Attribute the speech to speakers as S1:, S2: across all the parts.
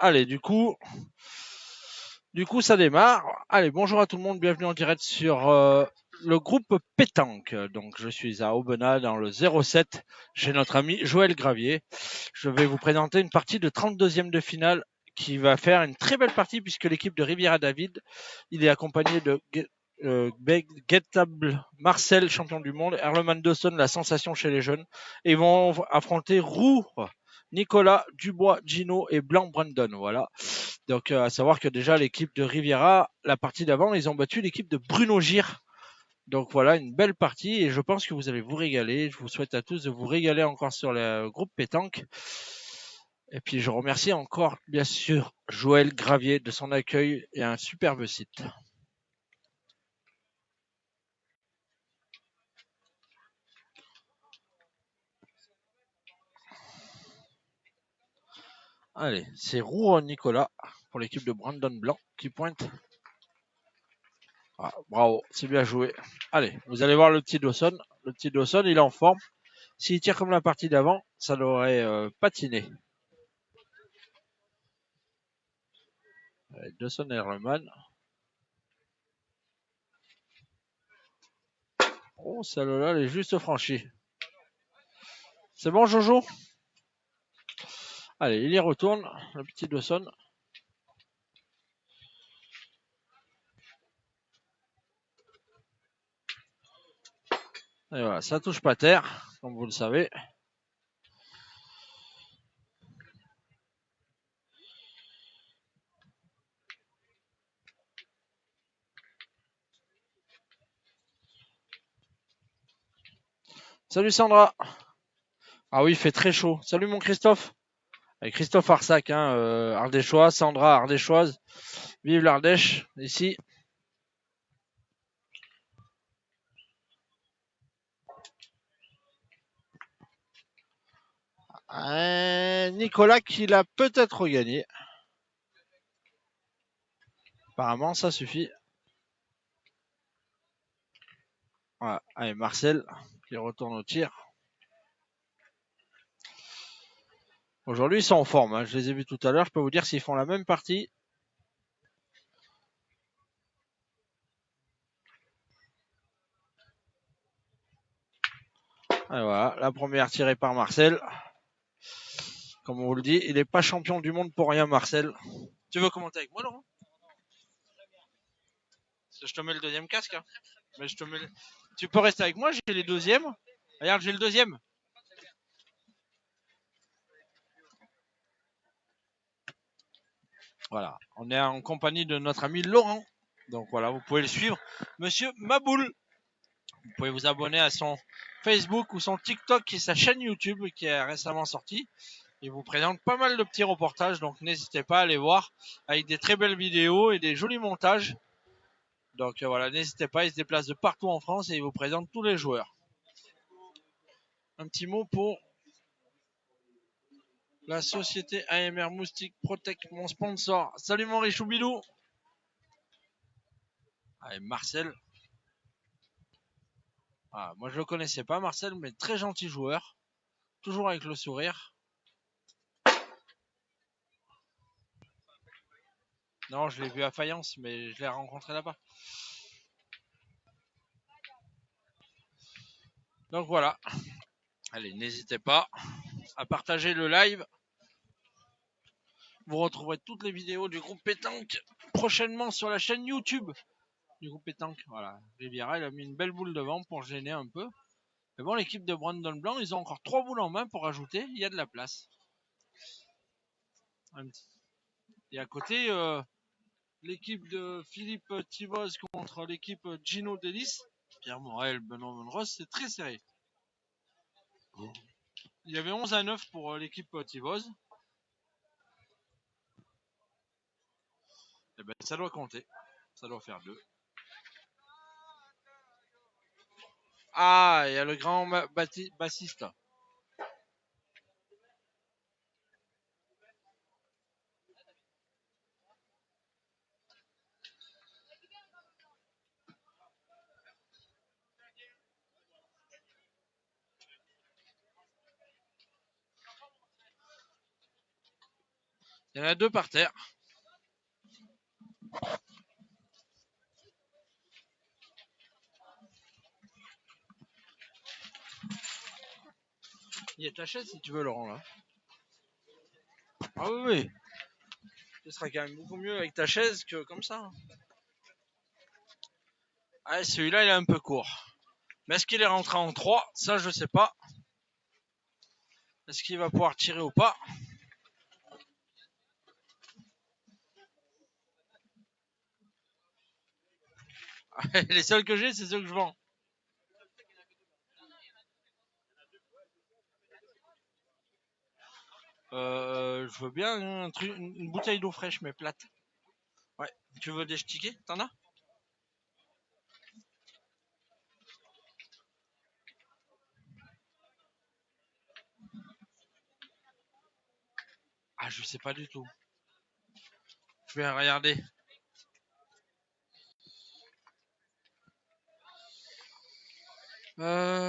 S1: Allez, du coup, ça démarre. Allez, bonjour à tout le monde, bienvenue en direct sur le groupe Pétanque. Donc, je suis à Aubenas dans le 07 chez notre ami Joël Gravier. Je vais vous présenter une partie de 32e de finale qui va faire une très belle partie puisque l'équipe de Riviera David, il est accompagné de Gettable Marcel, champion du monde, Erleman Dawson, la sensation chez les jeunes, et ils vont affronter Roux, Nicolas, Dubois, Gino et Blanc Brandon. Voilà. Donc, à savoir que déjà, l'équipe de Riviera, la partie d'avant, ils ont battu l'équipe de Bruno Gire. Donc voilà, une belle partie et je pense que vous allez vous régaler. Je vous souhaite à tous de vous régaler encore sur le groupe Pétanque. Et puis je remercie encore, bien sûr, Joël Gravier de son accueil et un superbe site. Allez, c'est Rouron Nicolas pour l'équipe de Brandon Blanc qui pointe. Ah, bravo, c'est bien joué. Allez, vous allez voir le petit Dawson. Le petit Dawson, il est en forme. S'il tire comme la partie d'avant, ça l'aurait patiné. Allez, Dawson Herleman. Oh, celle-là, elle est juste franchie. C'est bon, Jojo? Allez, il y retourne, le petit Dawson. Et voilà, ça touche pas terre, comme vous le savez. Salut Sandra. Ah oui, il fait très chaud. Salut mon Christophe. Avec Christophe Arsac, hein, Ardéchois, Sandra Ardéchoise. Vive l'Ardèche, ici. Nicolas qui l'a peut-être regagné. Apparemment, ça suffit. Voilà. Allez, Marcel qui retourne au tir. Aujourd'hui, ils sont en forme. Hein. Je les ai vus tout à l'heure. Je peux vous dire s'ils font la même partie. Et voilà, la première tirée par Marcel. Comme on vous le dit, il n'est pas champion du monde pour rien, Marcel. Tu veux commenter avec moi, Laurent? Je te mets le deuxième casque. Hein. Mais je te mets le... Tu peux rester avec moi, j'ai les deuxièmes. Regarde, j'ai le deuxième. Voilà, on est en compagnie de notre ami Laurent. Donc voilà, vous pouvez le suivre. Monsieur Maboul. Vous pouvez vous abonner à son Facebook ou son TikTok et sa chaîne YouTube qui est récemment sortie. Il vous présente pas mal de petits reportages, donc n'hésitez pas à aller voir avec des très belles vidéos et des jolis montages. Donc voilà, n'hésitez pas, il se déplace de partout en France et il vous présente tous les joueurs. Un petit mot pour la société AMR Moustique Protect, mon sponsor. Salut mon Richou Bilou. Allez, Marcel. Ah, moi je le connaissais pas, Marcel, mais très gentil joueur. Toujours avec le sourire. Non, je l'ai vu à Fayence, mais je l'ai rencontré là-bas. Donc voilà. Allez, n'hésitez pas à partager le live. Vous retrouverez toutes les vidéos du groupe Pétanque prochainement sur la chaîne YouTube du groupe Pétanque. Voilà. Riviera, il a mis une belle boule devant pour gêner un peu. Mais bon, l'équipe de Brandon Blanc, ils ont encore 3 boules en main pour ajouter. Il y a de la place. Et à côté, l'équipe de Philippe Tivoz contre l'équipe Gino Delis. Pierre Morel, Benoît Monros, c'est très serré. Il y avait 11-9 pour l'équipe Tivoz. Et ben, ça doit compter. Ça doit faire 2. Ah, il y a le grand bassiste. Il y en a 2 par terre. Il y a ta chaise si tu veux, Laurent, là. Ah oui, oui. Ce sera quand même beaucoup mieux avec ta chaise que comme ça. Ah, celui-là, il est un peu court. Mais est-ce qu'il est rentré en 3? Ça, je sais pas. Est-ce qu'il va pouvoir tirer ou pas? Les seuls que j'ai, c'est ceux que je vends. Je veux bien une bouteille d'eau fraîche, mais plate. Ouais. Tu veux des tickets? T'en as? Ah, je sais pas du tout. Je vais regarder. Euh...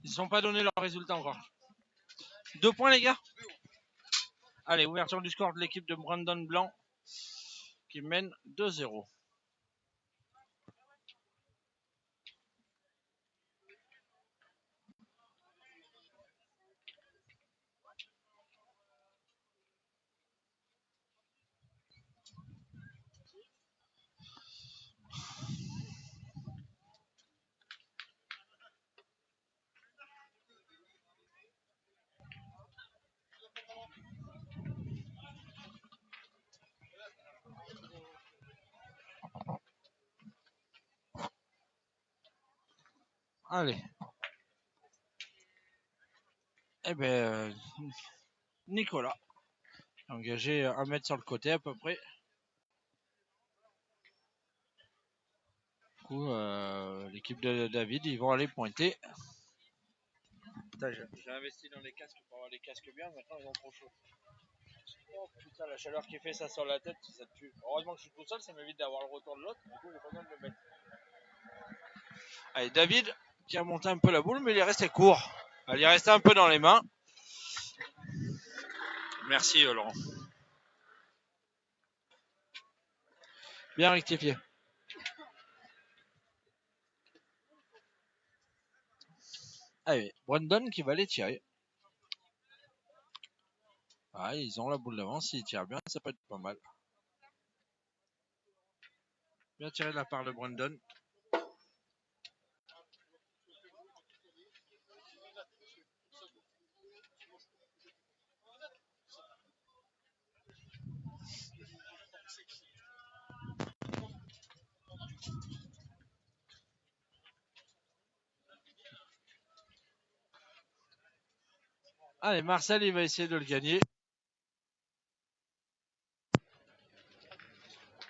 S1: Ils sont pas donné leurs résultats encore. 2 points, les gars. Allez, ouverture du score de l'équipe de Brandon Blanc qui mène 2-0. Allez. Eh ben, Nicolas. Engagé 1 mètre sur le côté à peu près. Du coup, l'équipe de David, ils vont aller pointer. Putain, j'ai investi dans les casques pour avoir les casques bien, maintenant ils ont trop chaud. Oh putain, la chaleur qui fait ça sur la tête, ça te tue. Heureusement que je suis tout seul, ça m'évite d'avoir le retour de l'autre. Du coup, j'ai pas besoin de le mettre. Allez, David qui a monté un peu la boule, mais il est resté court. Il est resté un peu dans les mains. Merci, Laurent. Bien rectifié. Allez, Brandon qui va les tirer. Ah, ils ont la boule d'avance, s'ils tirent bien, ça peut être pas mal. Bien tiré de la part de Brandon. Allez, Marcel, il va essayer de le gagner.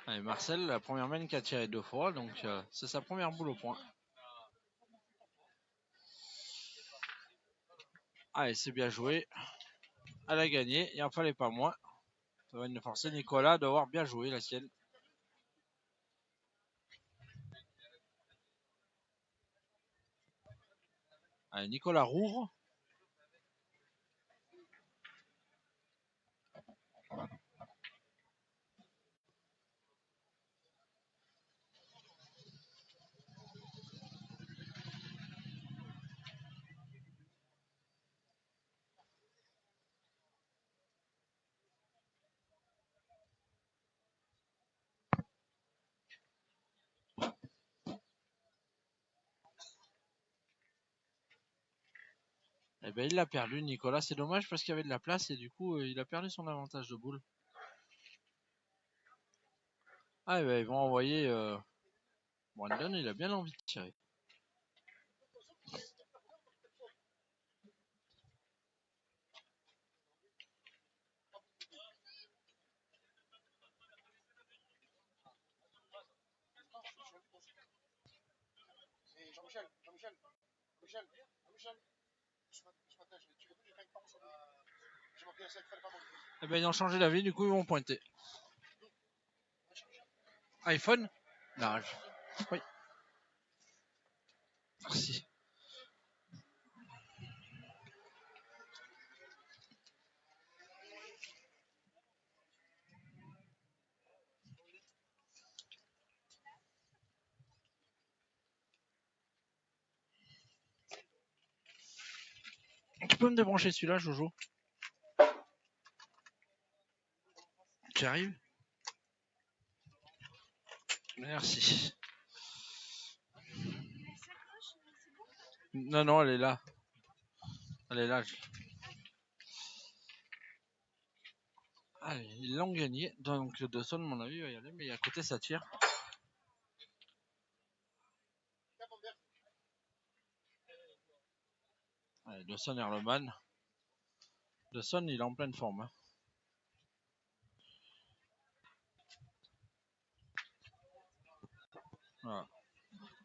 S1: Allez, Marcel, la première main qui a tiré 2 fois, donc c'est sa première boule au point. Allez, c'est bien joué. Elle a gagné, il en fallait pas moins. Ça va nous forcer Nicolas d'avoir bien joué la sienne. Allez, Nicolas Roure. Eh ben, il l'a perdu, Nicolas. C'est dommage parce qu'il y avait de la place et du coup, il a perdu son avantage de boule. Ah, eh ben, ils vont envoyer Brandon. Il a bien envie de tirer. Eh ben, ils ont changé d'avis, du coup, ils vont pointer. iPhone? Non, oui. Merci. Tu peux me débrancher celui-là, Jojo? Tu arrives? Merci. Non, non, elle est là. Elle est là. Allez, ils l'ont gagné. Donc, Dawson, à mon avis, il va y aller. Mais à côté, ça tire. Allez, Dawson Erleman. Dawson, il est en pleine forme. Hein. Voilà.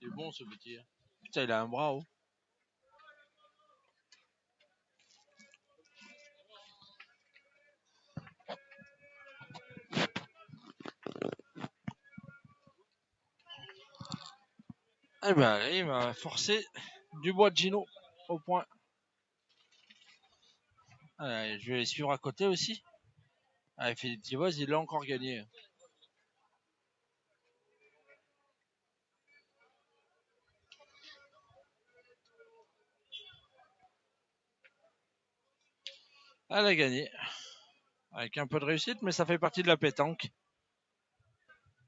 S1: Il est bon, ce petit. Hein. Putain, il a un bras haut. Eh ben, il m'a forcé Dubois Gino au point. Allez, je vais les suivre à côté aussi. Allez, Philippe Thibauz, il l'a encore gagné. Elle a gagné. Avec un peu de réussite, mais ça fait partie de la pétanque.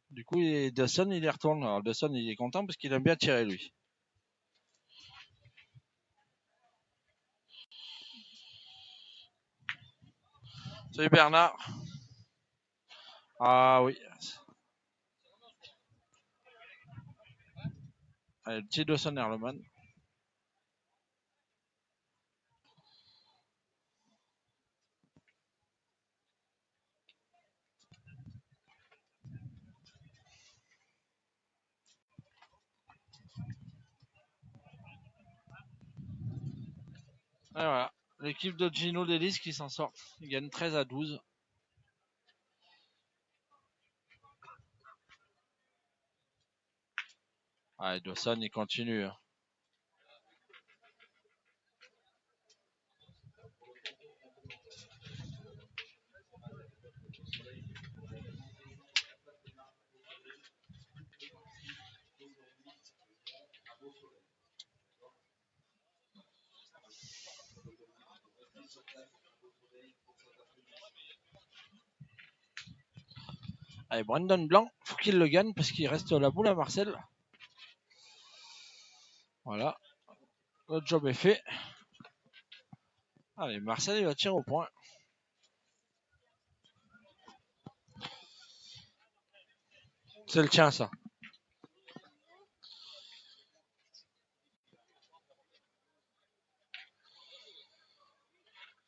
S1: Du coup, Dawson, il y retourne. Alors, Dawson, il est content parce qu'il aime bien tirer, lui. Salut Bernard. Ah oui. Allez, le petit Dawson Erleman. Et voilà. L'équipe de Gino Delis qui s'en sort. Il gagne 13-12. Allez, Dawson, il continue. Allez, Brandon Blanc, faut qu'il le gagne parce qu'il reste la boule à Marcel. Voilà. Le job est fait. Allez, Marcel, il va tirer au point. C'est le tien, ça.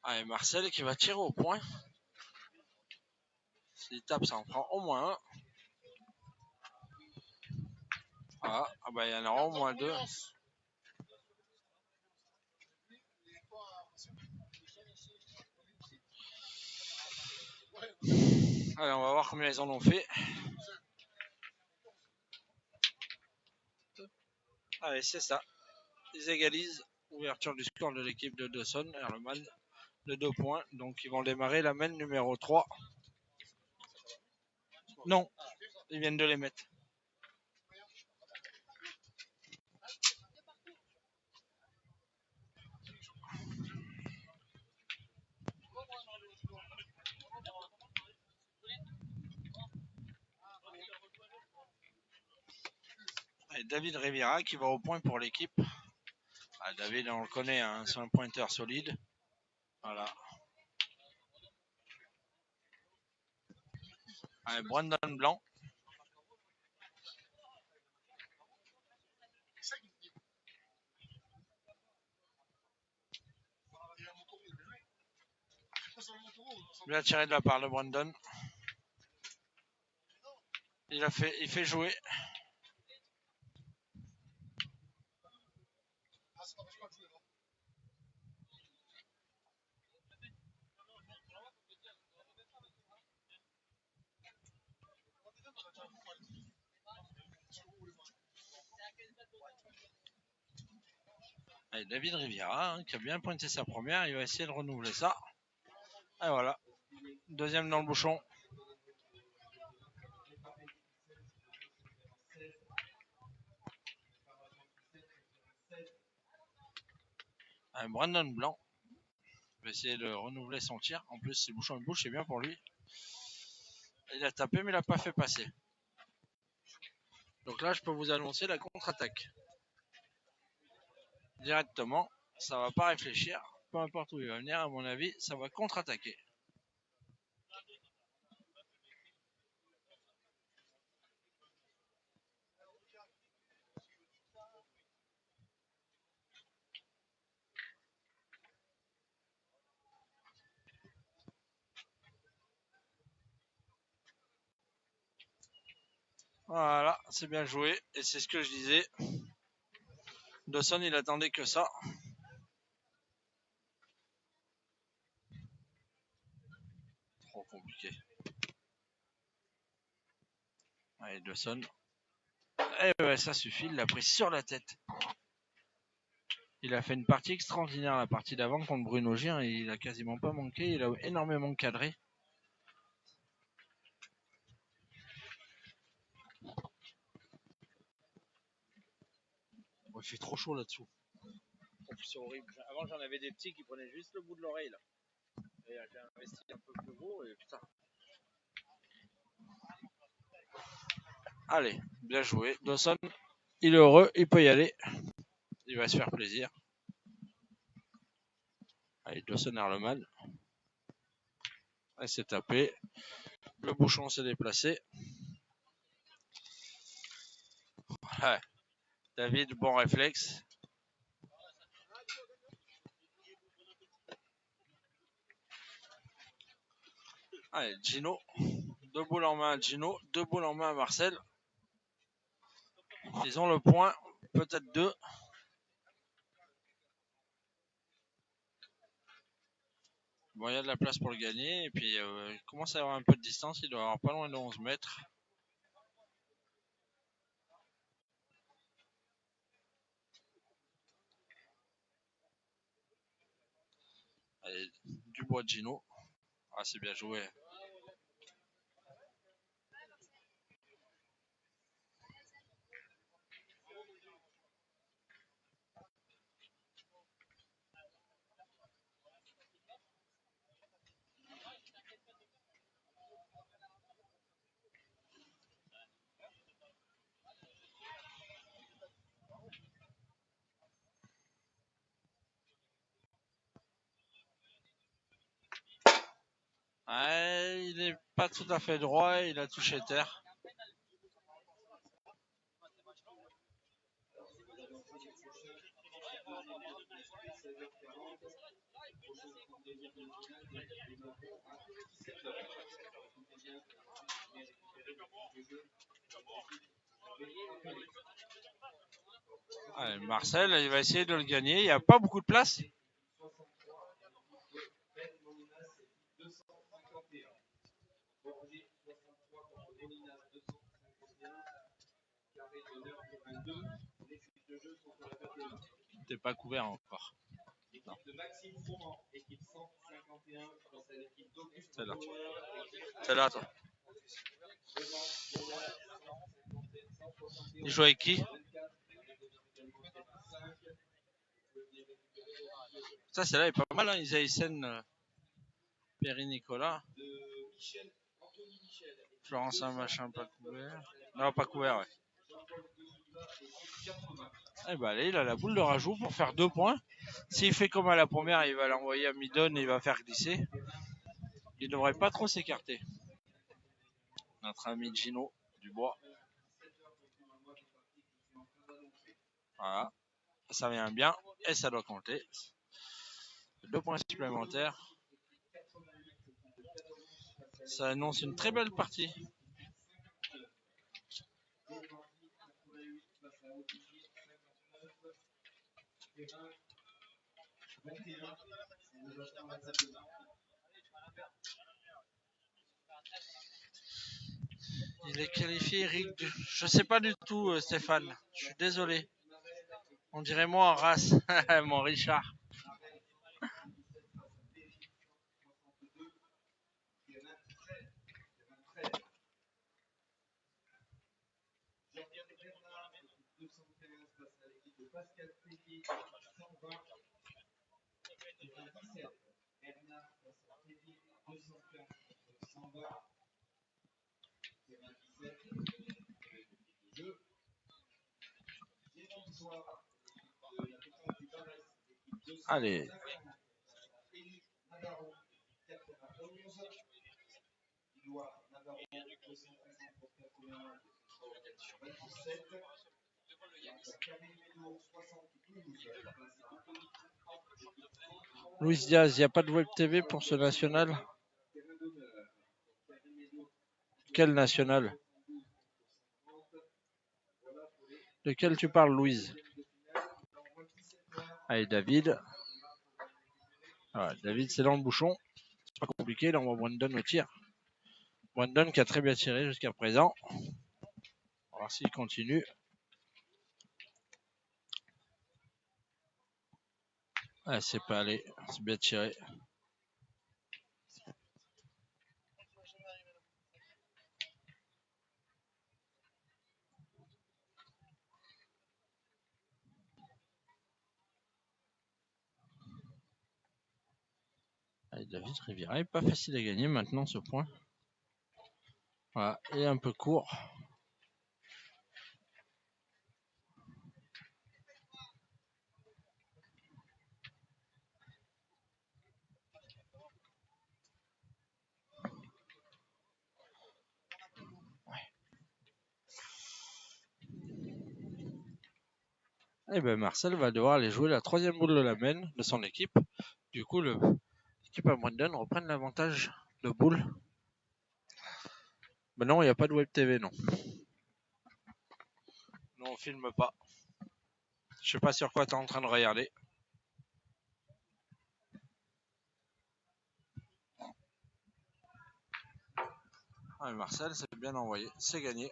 S1: Allez, Marcel qui va tirer au point. S'il tape, ça en prend au moins un. Voilà. Ah bah, il y en aura au moins deux. Allez, on va voir combien ils en ont fait. Allez, c'est ça. Ils égalisent. Ouverture du score de l'équipe de Dawson, Erleman, de 2 points. Donc, ils vont démarrer la main numéro 3. Non, ils viennent de les mettre. Et David Riviera qui va au point pour l'équipe. Ah, David, on le connaît, hein, c'est un pointeur solide. Voilà. Allez, Brandon Blanc. Bien tiré de la part de Brandon. Il fait jouer. Allez, David Riviera, qui a bien pointé sa première, il va essayer de renouveler ça. Et voilà, deuxième dans le bouchon. Brandon Blanc va essayer de renouveler son tir. En plus, si le bouchon bouche, c'est bien pour lui. Il a tapé, mais il n'a pas fait passer. Donc là, je peux vous annoncer la contre-attaque. Directement, ça va pas réfléchir. Peu importe où il va venir, à mon avis, ça va contre-attaquer. Voilà, c'est bien joué. Et c'est ce que je disais. Dawson, il attendait que ça. Trop compliqué. Allez, Dawson. Eh ouais, ça suffit, il l'a pris sur la tête. Il a fait une partie extraordinaire la partie d'avant contre Bruno Gien. Il a quasiment pas manqué, il a énormément cadré. Bon, il fait trop chaud là-dessous. C'est horrible. Avant, j'en avais des petits qui prenaient juste le bout de l'oreille là. Et j'ai investi un peu plus gros et putain. Allez, bien joué. Dawson, il est heureux, il peut y aller. Il va se faire plaisir. Allez, Dawson Erleman. Il s'est tapé. Le bouchon s'est déplacé. Ouais. David, bon réflexe. Allez, Gino. 2 boules en main à Gino, 2 boules en main à Marcel. Ils ont le point, peut-être 2. Bon, il y a de la place pour le gagner. Et puis, il commence à avoir un peu de distance. Il doit avoir pas loin de 11 mètres. Allez, Dubois de Gino. Ah, c'est bien joué. Ouais, il n'est pas tout à fait droit. Il a touché terre. Allez, Marcel, il va essayer de le gagner. Il n'y a pas beaucoup de place. T'es pas couvert encore. Non. C'est là. C'est là, toi. Il joue avec qui? Ça, c'est là, il est pas mal, hein. Isaïsen, Perry Nicolas. Florence, un machin pas couvert. Non, pas couvert, ouais. Eh ben, allez, il a la boule de rajout pour faire 2 points. S'il fait comme à la première, il va l'envoyer à Midon et il va faire glisser. Il ne devrait pas trop s'écarter. Notre ami Gino Dubois. Voilà. Ça vient bien et ça doit compter. 2 points supplémentaires. Ça annonce une très belle partie. Il est qualifié, Eric. Je sais pas du tout, Stéphane. Je suis désolé. On dirait moi en race, mon Richard. Allez. Luis Diaz, il n'y a pas de web TV pour ce national? Quel national? De quel tu parles, Louise? Allez, David. Ah, David, c'est dans le bouchon. C'est pas compliqué, il envoie Brandon au tir. Brandon qui a très bien tiré jusqu'à présent. On va voir s'il continue. Ah, c'est pas allé. C'est bien tiré. Allez, David Riviera. Pas facile à gagner maintenant ce point. Voilà, et un peu court. Et ben Marcel va devoir aller jouer la troisième boule de la main de son équipe. Du coup, l'équipe à Brandon reprenne l'avantage de boule. Mais non, il n'y a pas de web TV, non. Non, on filme pas. Je sais pas sur quoi tu es en train de regarder. Ah, Marcel, c'est bien envoyé. C'est gagné.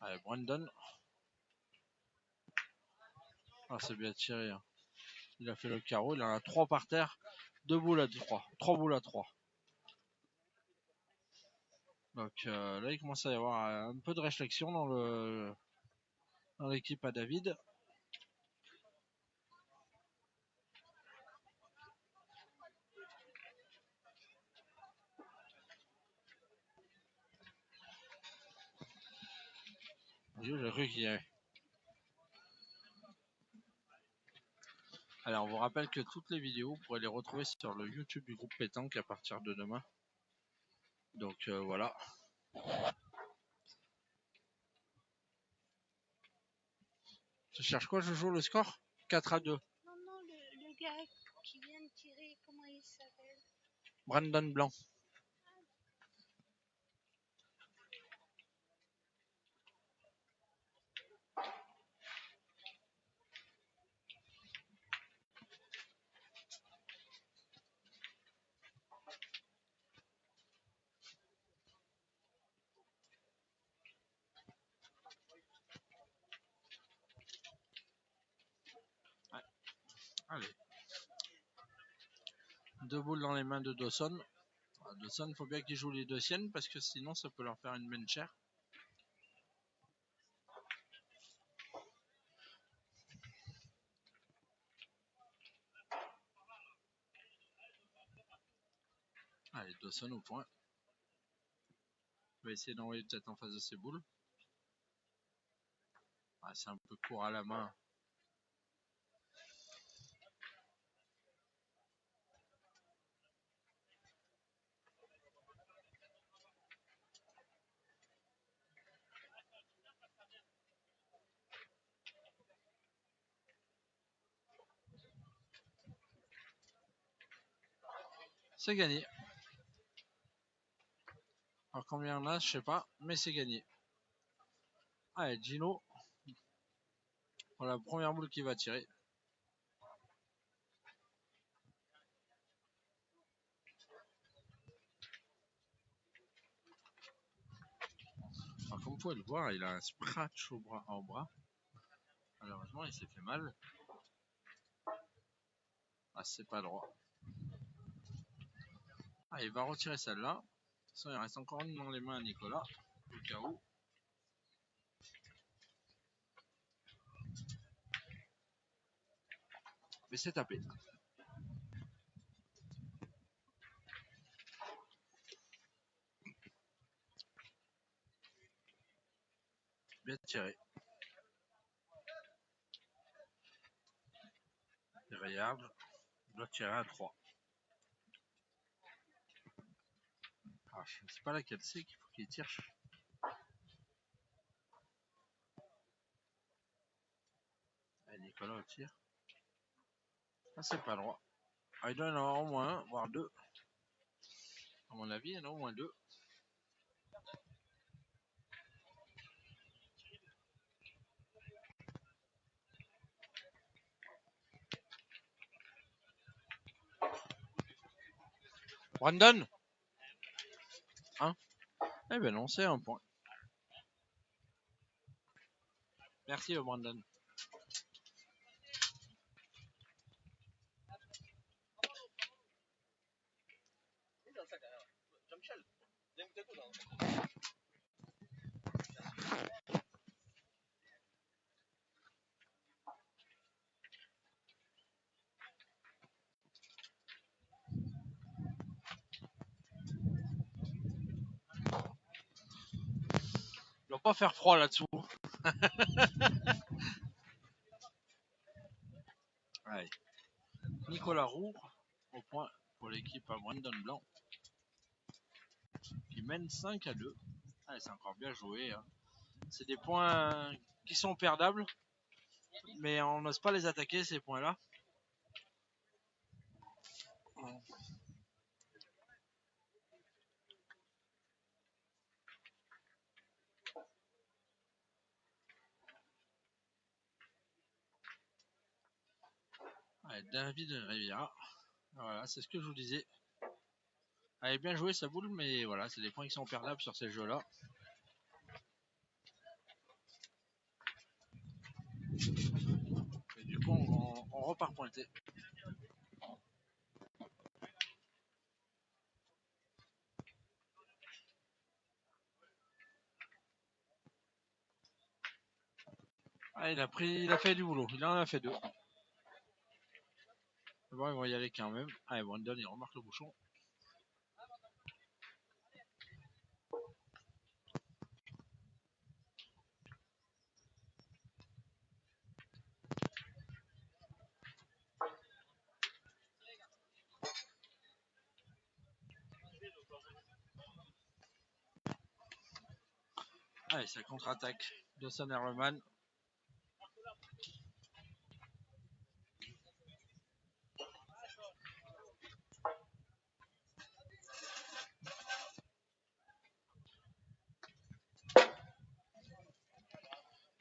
S1: Allez, Brandon. Ah, c'est bien tiré. Hein. Il a fait le carreau. Il en a 3 par terre. 2 boules à 3. 3 boules à 3. Donc là, il commence à y avoir un peu de réflexion dans l'équipe à David. J'ai cru qu'il y avait. Alors, on vous rappelle que toutes les vidéos, vous pourrez les retrouver sur le YouTube du groupe Pétanque à partir de demain. Donc voilà. Tu cherches quoi, Jojo, le score? 4-2.
S2: Non, le gars qui vient de tirer, comment il s'appelle?
S1: Brandon Blanc. Ouais. Allez. 2 boules dans les mains de Dawson. Dawson, il faut bien qu'il joue les 2 siennes parce que sinon ça peut leur faire une main chère. Allez, Dawson au point. Il va essayer d'envoyer peut-être en face de ses boules. Ah, c'est un peu court à la main. C'est gagné. Alors combien on a, je sais pas, mais c'est gagné. Allez, Gino. Pour la première boule qui va tirer. Alors, comme vous pouvez le voir, il a un scratch au bras. Malheureusement, il s'est fait mal. Ah, c'est pas droit. Ah, il va retirer celle-là. De toute façon, il reste encore une dans les mains à Nicolas, au cas où. Mais c'est tapé. Bien tiré. Il regarde. Il doit tirer à 3. Ah, je ne sais pas laquelle c'est qu'il faut qu'il tire. Allez, Nicolas au tir. Ah, c'est pas droit. Ah, il doit y en avoir au moins un, voire deux. À mon avis, il y en a au moins deux. Brandon. Hein? Eh ben non, c'est un point. Merci Brandon. Il doit pas faire froid là-dessous. Allez. Nicolas Roux au point pour l'équipe à Brandon Blanc qui mène 5-2. Allez, c'est encore bien joué. Hein. C'est des points qui sont perdables, mais on n'ose pas les attaquer ces points-là. Allez, David Riviera. Voilà, c'est ce que je vous disais. Elle est bien joué sa boule, mais voilà, c'est des points qui sont perdables sur ces jeux-là. Et du coup, on repart pointé. Ah, il a fait du boulot. Il en a fait deux. Bon, ils vont y aller quand même. Allez, Brandon, il remarque le bouchon. Allez, ça contre-attaque de Son Herleman.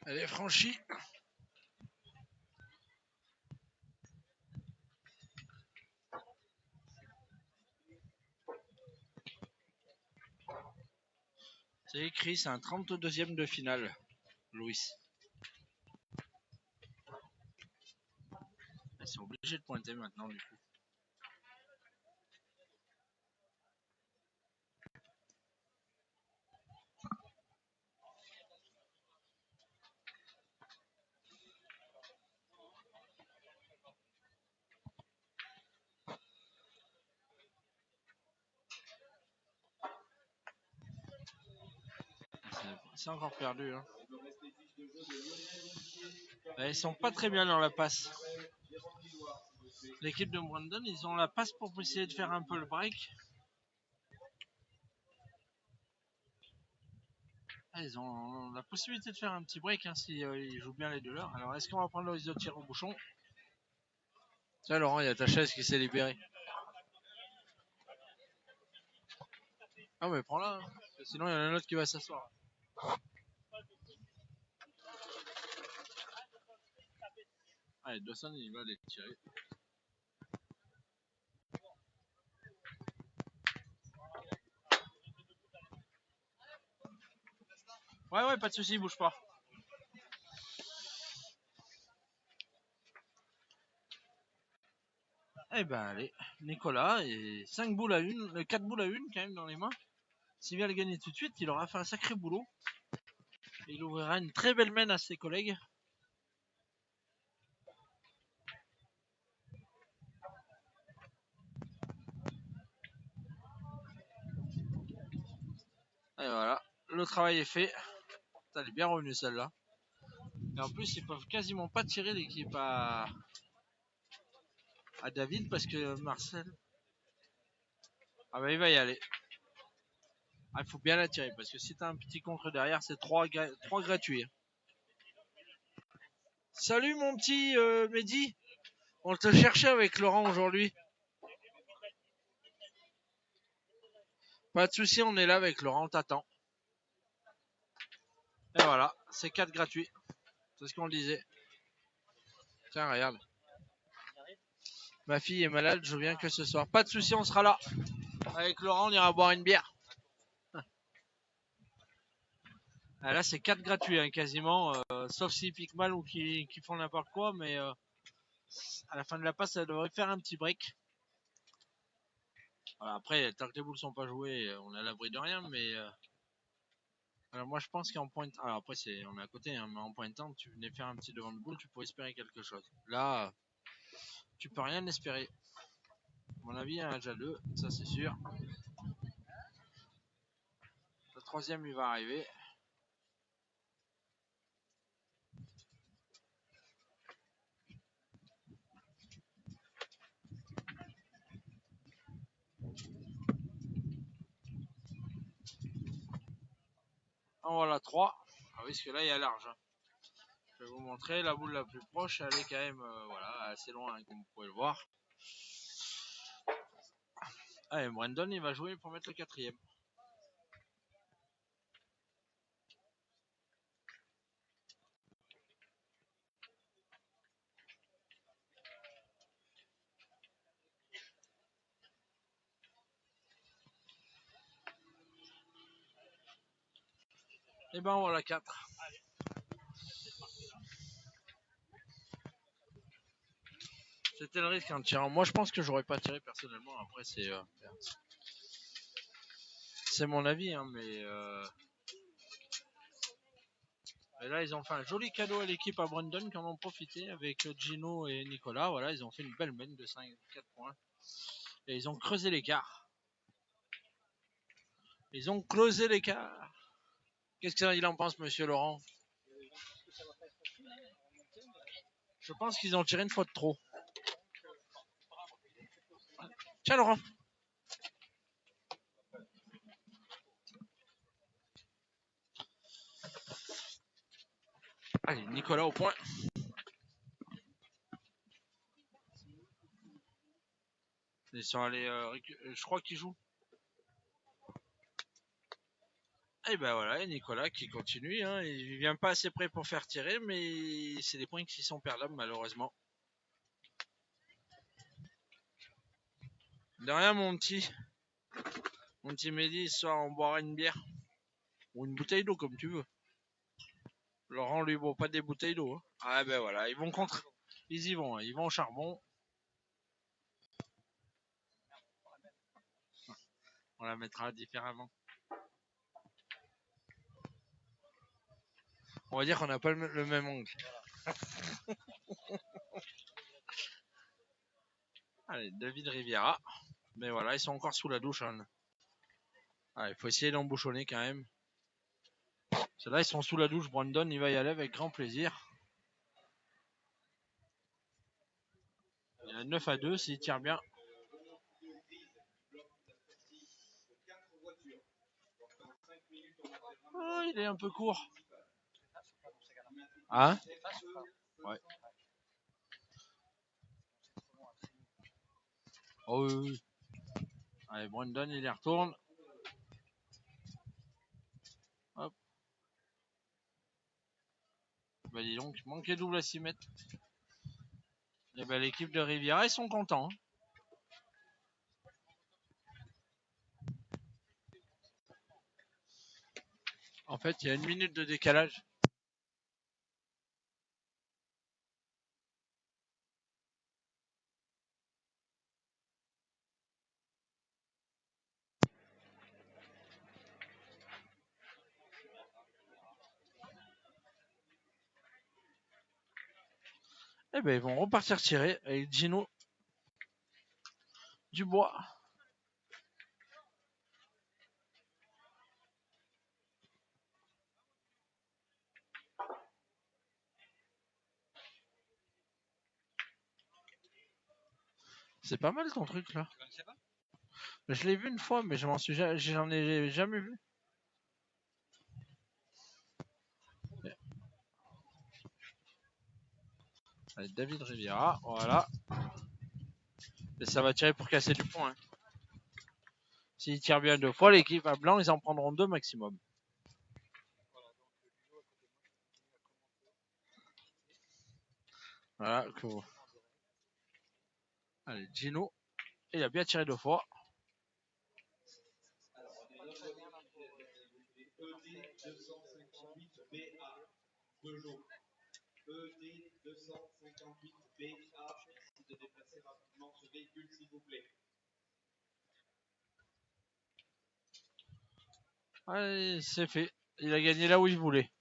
S1: Elle est franchie. C'est écrit, c'est un 32e de finale, Louis. Ils sont obligés de pointer maintenant, du coup. C'est encore perdu. Hein. Ils sont pas très bien dans la passe. L'équipe de Brandon, ils ont la passe pour essayer de faire un peu le break. Ils ont la possibilité de faire un petit break hein, si ils jouent bien les deux leurs. Alors est-ce qu'on va prendre le risque de tir au bouchon? Tiens Laurent, il y a ta chaise qui s'est libérée. Ah mais prends-la, hein. Sinon il y en a un autre qui va s'asseoir. Allez, Dawson il va les tirer. Ouais, pas de soucis, bouge pas. Eh ben allez, Nicolas, et 5 boules à 1, 4 boules à 1 quand même dans les mains. S'il vient le gagner tout de suite, il aura fait un sacré boulot. Et il ouvrira une très belle main à ses collègues. Et voilà, le travail est fait. Elle est bien revenue celle-là. Et en plus, ils peuvent quasiment pas tirer l'équipe à David parce que Marcel. Ah bah il va y aller. Ah, il faut bien la tirer parce que si t'as un petit contre derrière, c'est 3 gratuits. Salut mon petit Mehdi. On te cherchait avec Laurent aujourd'hui. Pas de soucis, on est là avec Laurent, on t'attend. Et voilà, c'est 4 gratuits. C'est ce qu'on disait. Tiens, regarde. Ma fille est malade, je viens que ce soir. Pas de soucis, on sera là. Avec Laurent, on ira boire une bière. Ah, là, c'est 4 gratuits, hein, quasiment. Sauf s'ils piquent mal ou qu'ils font n'importe quoi. Mais à la fin de la passe, ça devrait faire un petit break. Voilà, après, tant que les boules sont pas jouées, on est à l'abri de rien. Mais alors moi, je pense qu'en point... Alors après, on est à côté. Hein, mais en pointant, tu venais faire un petit devant de boule, tu pourrais espérer quelque chose. Là, tu peux rien espérer. À mon avis, il y en a déjà 2. Ça, c'est sûr. Le troisième, il va arriver. En voilà 3. Ah oui, parce que là, il y a large. Hein. Je vais vous montrer. La boule la plus proche, elle est quand même voilà, assez loin, hein, comme vous pouvez le voir. Ah, et Brandon, il va jouer pour mettre le quatrième. Et ben voilà 4. C'était le risque en tirant. Moi, je pense que j'aurais pas tiré personnellement. Après, c'est mon avis, hein, mais et là, ils ont fait un joli cadeau à l'équipe à Brandon qui en ont profité avec Gino et Nicolas. Voilà, ils ont fait une belle main de 4 points. Et ils ont creusé l'écart. Ils ont creusé l'écart. Qu'est-ce qu'il en pense, monsieur Laurent? Je pense qu'ils ont tiré une fois de trop. Tiens, Laurent. Allez, Nicolas au point. Ils sont allés. Je crois qu'ils jouent. Et ben voilà, et Nicolas qui continue. Hein, il vient pas assez près pour faire tirer, mais c'est des points qui sont perdables malheureusement. De rien, mon petit. Mon petit Mehdi, ce soir on boira une bière. Ou une bouteille d'eau, comme tu veux. Laurent lui boit pas des bouteilles d'eau. Hein. Ah ben voilà, ils vont contre. Ils y vont, hein, ils vont au charbon. On la mettra différemment. On va dire qu'on n'a pas le même angle. Allez, David Riviera. Mais voilà, ils sont encore sous la douche. Hein. Ah, il faut essayer d'embouchonner quand même. Ceux-là, ils sont sous la douche. Brandon, il va y aller avec grand plaisir. Il y a 9 à 2 s'il tire bien. Oh, il est un peu court. Hein? Ouais. Oh oui, oui. Allez, Brandon, il y retourne. Bah dis donc, manquait double à 6 mètres. Et bah l'équipe de Riviera, ils sont contents. Hein. En fait, il y a 1 minute de décalage. Et ben ils vont repartir tirer avec Gino Dubois. C'est pas mal ton truc là. Je l'ai vu une fois, mais j'en ai jamais vu. Allez, David Riviera, voilà. Et ça va tirer pour casser du point. Hein. S'il tire bien 2 fois, l'équipe à blanc, ils en prendront 2 maximum. Voilà. Cool. Allez, Gino. Et il a bien tiré 2 fois. Allez, c'est fait. Il a gagné là où il voulait.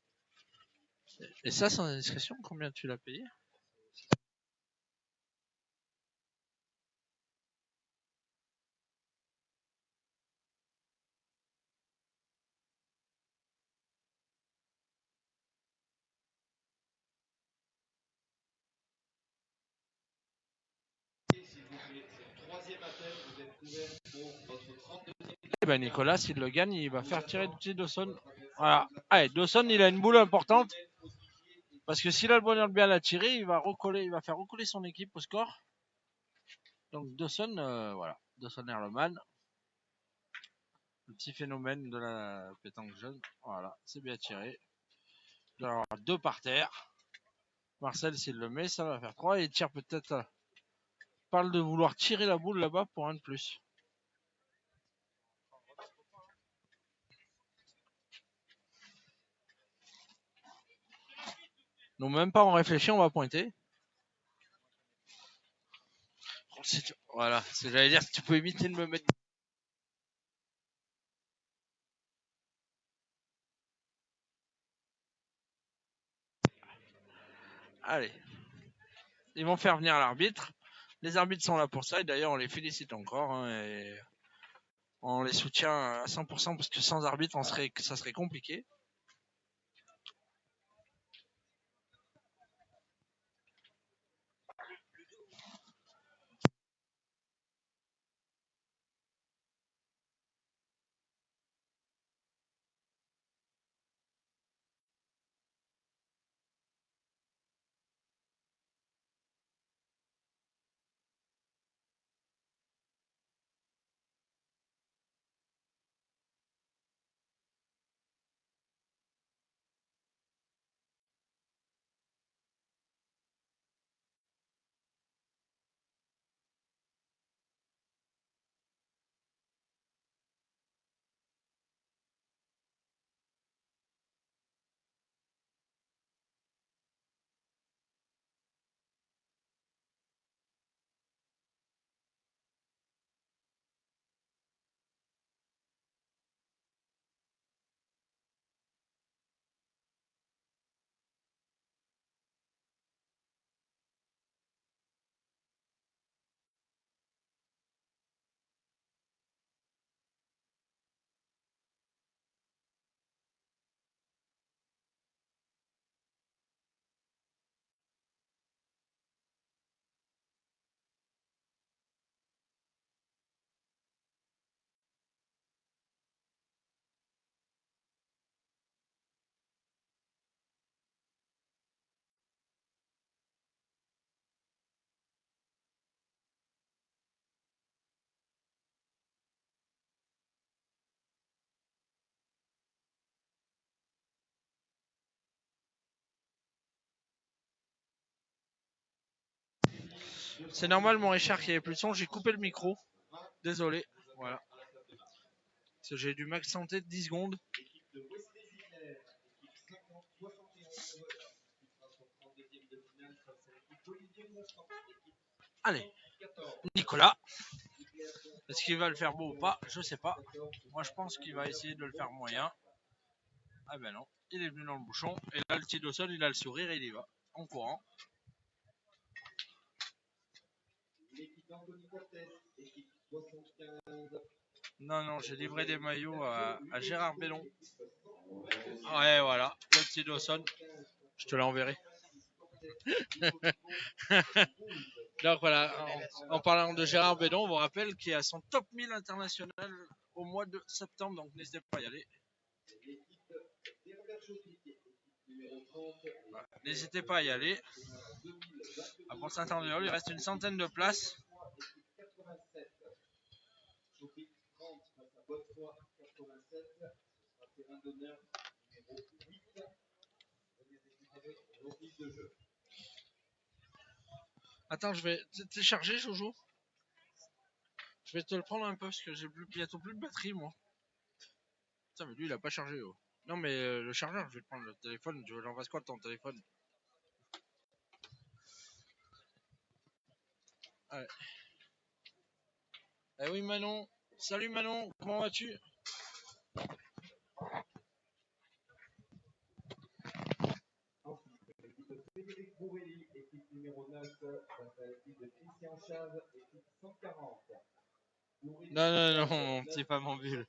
S1: Et ça, sans indiscrétion, combien tu l'as payé? Et ben Nicolas, s'il le gagne, il va faire tirer petit Dawson. Voilà. Allez, Dawson, il a une boule importante. Parce que s'il a le bonheur de bien la tirer, il va faire recoller son équipe au score. Donc Dawson, voilà. Dawson Erleman. Le petit phénomène de la pétanque jeune. Voilà, c'est bien tiré. Il doit y avoir 2 par terre. Marcel, s'il le met, ça va faire 3. Et il tire peut-être. Parle de vouloir tirer la boule là-bas pour un de plus. Donc même pas en réfléchir, on va pointer. Voilà, c'est j'allais dire si tu peux éviter de me mettre. Allez. Ils vont faire venir l'arbitre. Les arbitres sont là pour ça et d'ailleurs on les félicite encore. Hein, et on les soutient à 100% parce que sans arbitre ça serait compliqué. C'est normal, mon Richard, qu'il n'y avait plus de son. J'ai coupé le micro. Désolé. Voilà. Parce que j'ai du max santé de 10 secondes. Allez, Nicolas. Est-ce qu'il va le faire beau ou pas? Je sais pas. Moi, je pense qu'il va essayer de le faire moyen. Ah ben non, il est venu dans le bouchon. Et là, le petit au sol, il a le sourire et il y va. En courant. Non, non, j'ai livré des maillots à Gérard Bellon. Ouais, voilà, le petit Dawson. Je te l'enverrai. Donc voilà, en parlant de Gérard Bellon, on vous rappelle qu'il a son top 1000 international au mois de septembre, donc n'hésitez pas à y aller. Voilà. N'hésitez pas à y aller. À Pont-Saint-Andréol, il reste une centaine de places. Attends, je vais. T'es chargé, Jojo? Je vais te le prendre un peu parce que j'ai bientôt plus de batterie, moi. Putain, mais lui, il a pas chargé. Oh. Non, mais le chargeur, je vais te prendre le téléphone. Tu veux j'en fasse quoi de ton téléphone? Allez. Eh oui, Manon. Salut, Manon. Comment vas-tu? Non, non, non, mon petit pas mon bulle.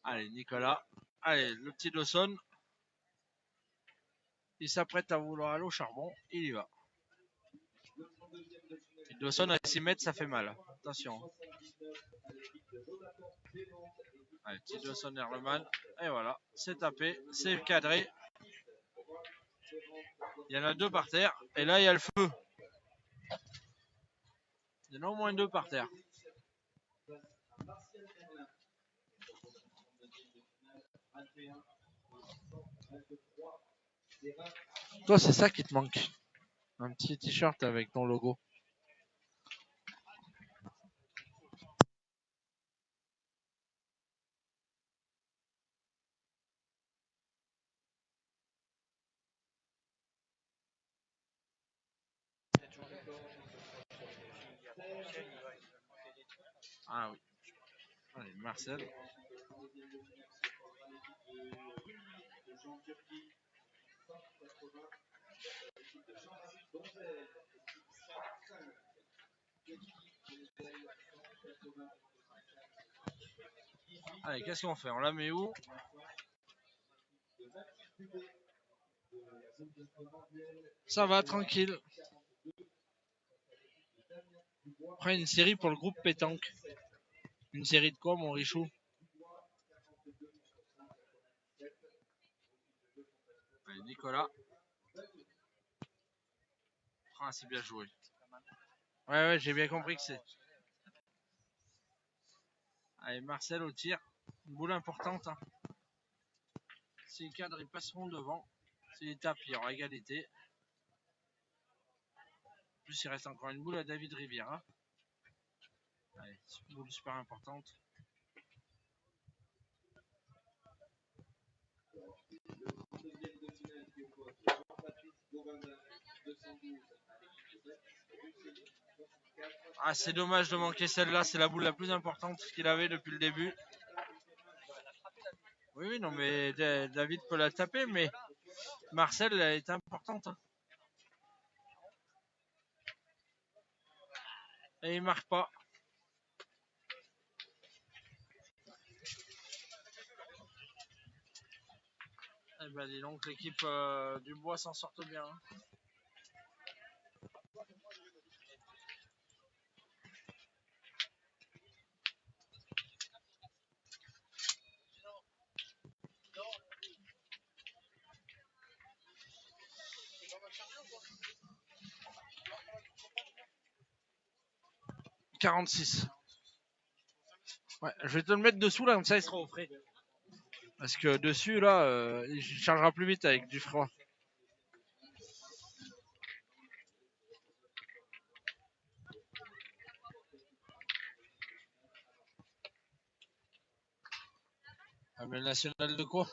S1: Allez, Nicolas. Allez, le petit Dawson. Il s'apprête à vouloir aller au charbon. Il y va. Le Dawson à 6 mètres, ça fait mal. Attention. Allez, petit Dawson Herleman. Et voilà, c'est tapé, c'est cadré. Il y en a deux par terre. Et là, il y a le feu. Il y en a au moins deux par terre. Toi, c'est ça qui te manque. Un petit t-shirt avec ton logo. Ah oui. Allez, Marcel. Allez, qu'est-ce qu'on fait? On la met où? Ça va, tranquille. Après, une série pour le groupe pétanque. Une série de quoi, mon Richou? Allez, Nicolas. Ah, c'est bien joué. Ouais, ouais, j'ai bien compris que c'est. Allez, Marcel au tir. Une boule importante. Hein. Si les cadres ils passeront devant. S'il tape, il y aura égalité. En plus, il reste encore une boule à David Riviera. Allez, une boule super importante. Ah, c'est dommage de manquer celle-là. C'est la boule la plus importante qu'il avait depuis le début. Oui, oui, non, mais David peut la taper, mais Marcel elle est importante. Hein. Et il marque pas. Eh ben, dis donc, l'équipe du Bois s'en sort bien. Hein. « 46. Ouais, je vais te le mettre dessous là, comme ça il sera au frais. Parce que dessus là, il chargera plus vite avec du froid. mais le national de quoi?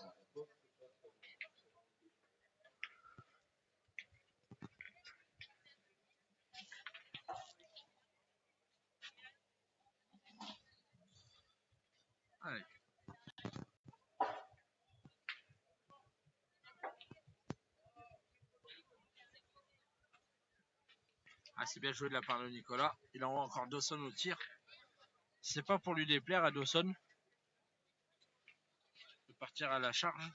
S1: Allez. Ah, c'est bien joué de la part de Nicolas. Il envoie encore Dawson au tir. C'est pas pour lui déplaire à Dawson de partir à la charge.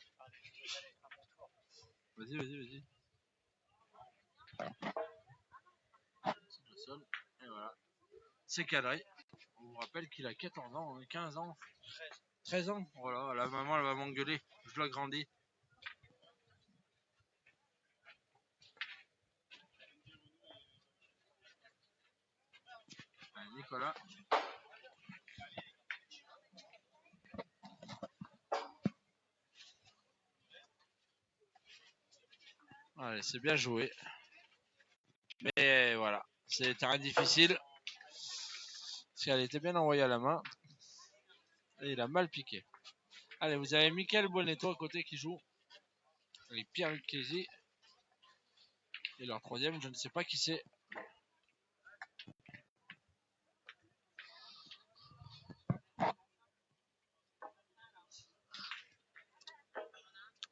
S1: Vas-y, vas-y, vas-y. Dawson. Et voilà. C'est cadré. On vous rappelle qu'il a 14 ans, 15 ans, 13 ans. Voilà, la maman elle va m'engueuler. Je l'agrandis. Allez, Nicolas. Allez, c'est bien joué. Mais voilà, c'est terrain difficile. Parce qu'elle était bien envoyée à la main. Et il a mal piqué. Allez, vous avez Michael Bonetto à côté qui joue. Avec Pierre Lucchesi. Et leur troisième, je ne sais pas qui c'est.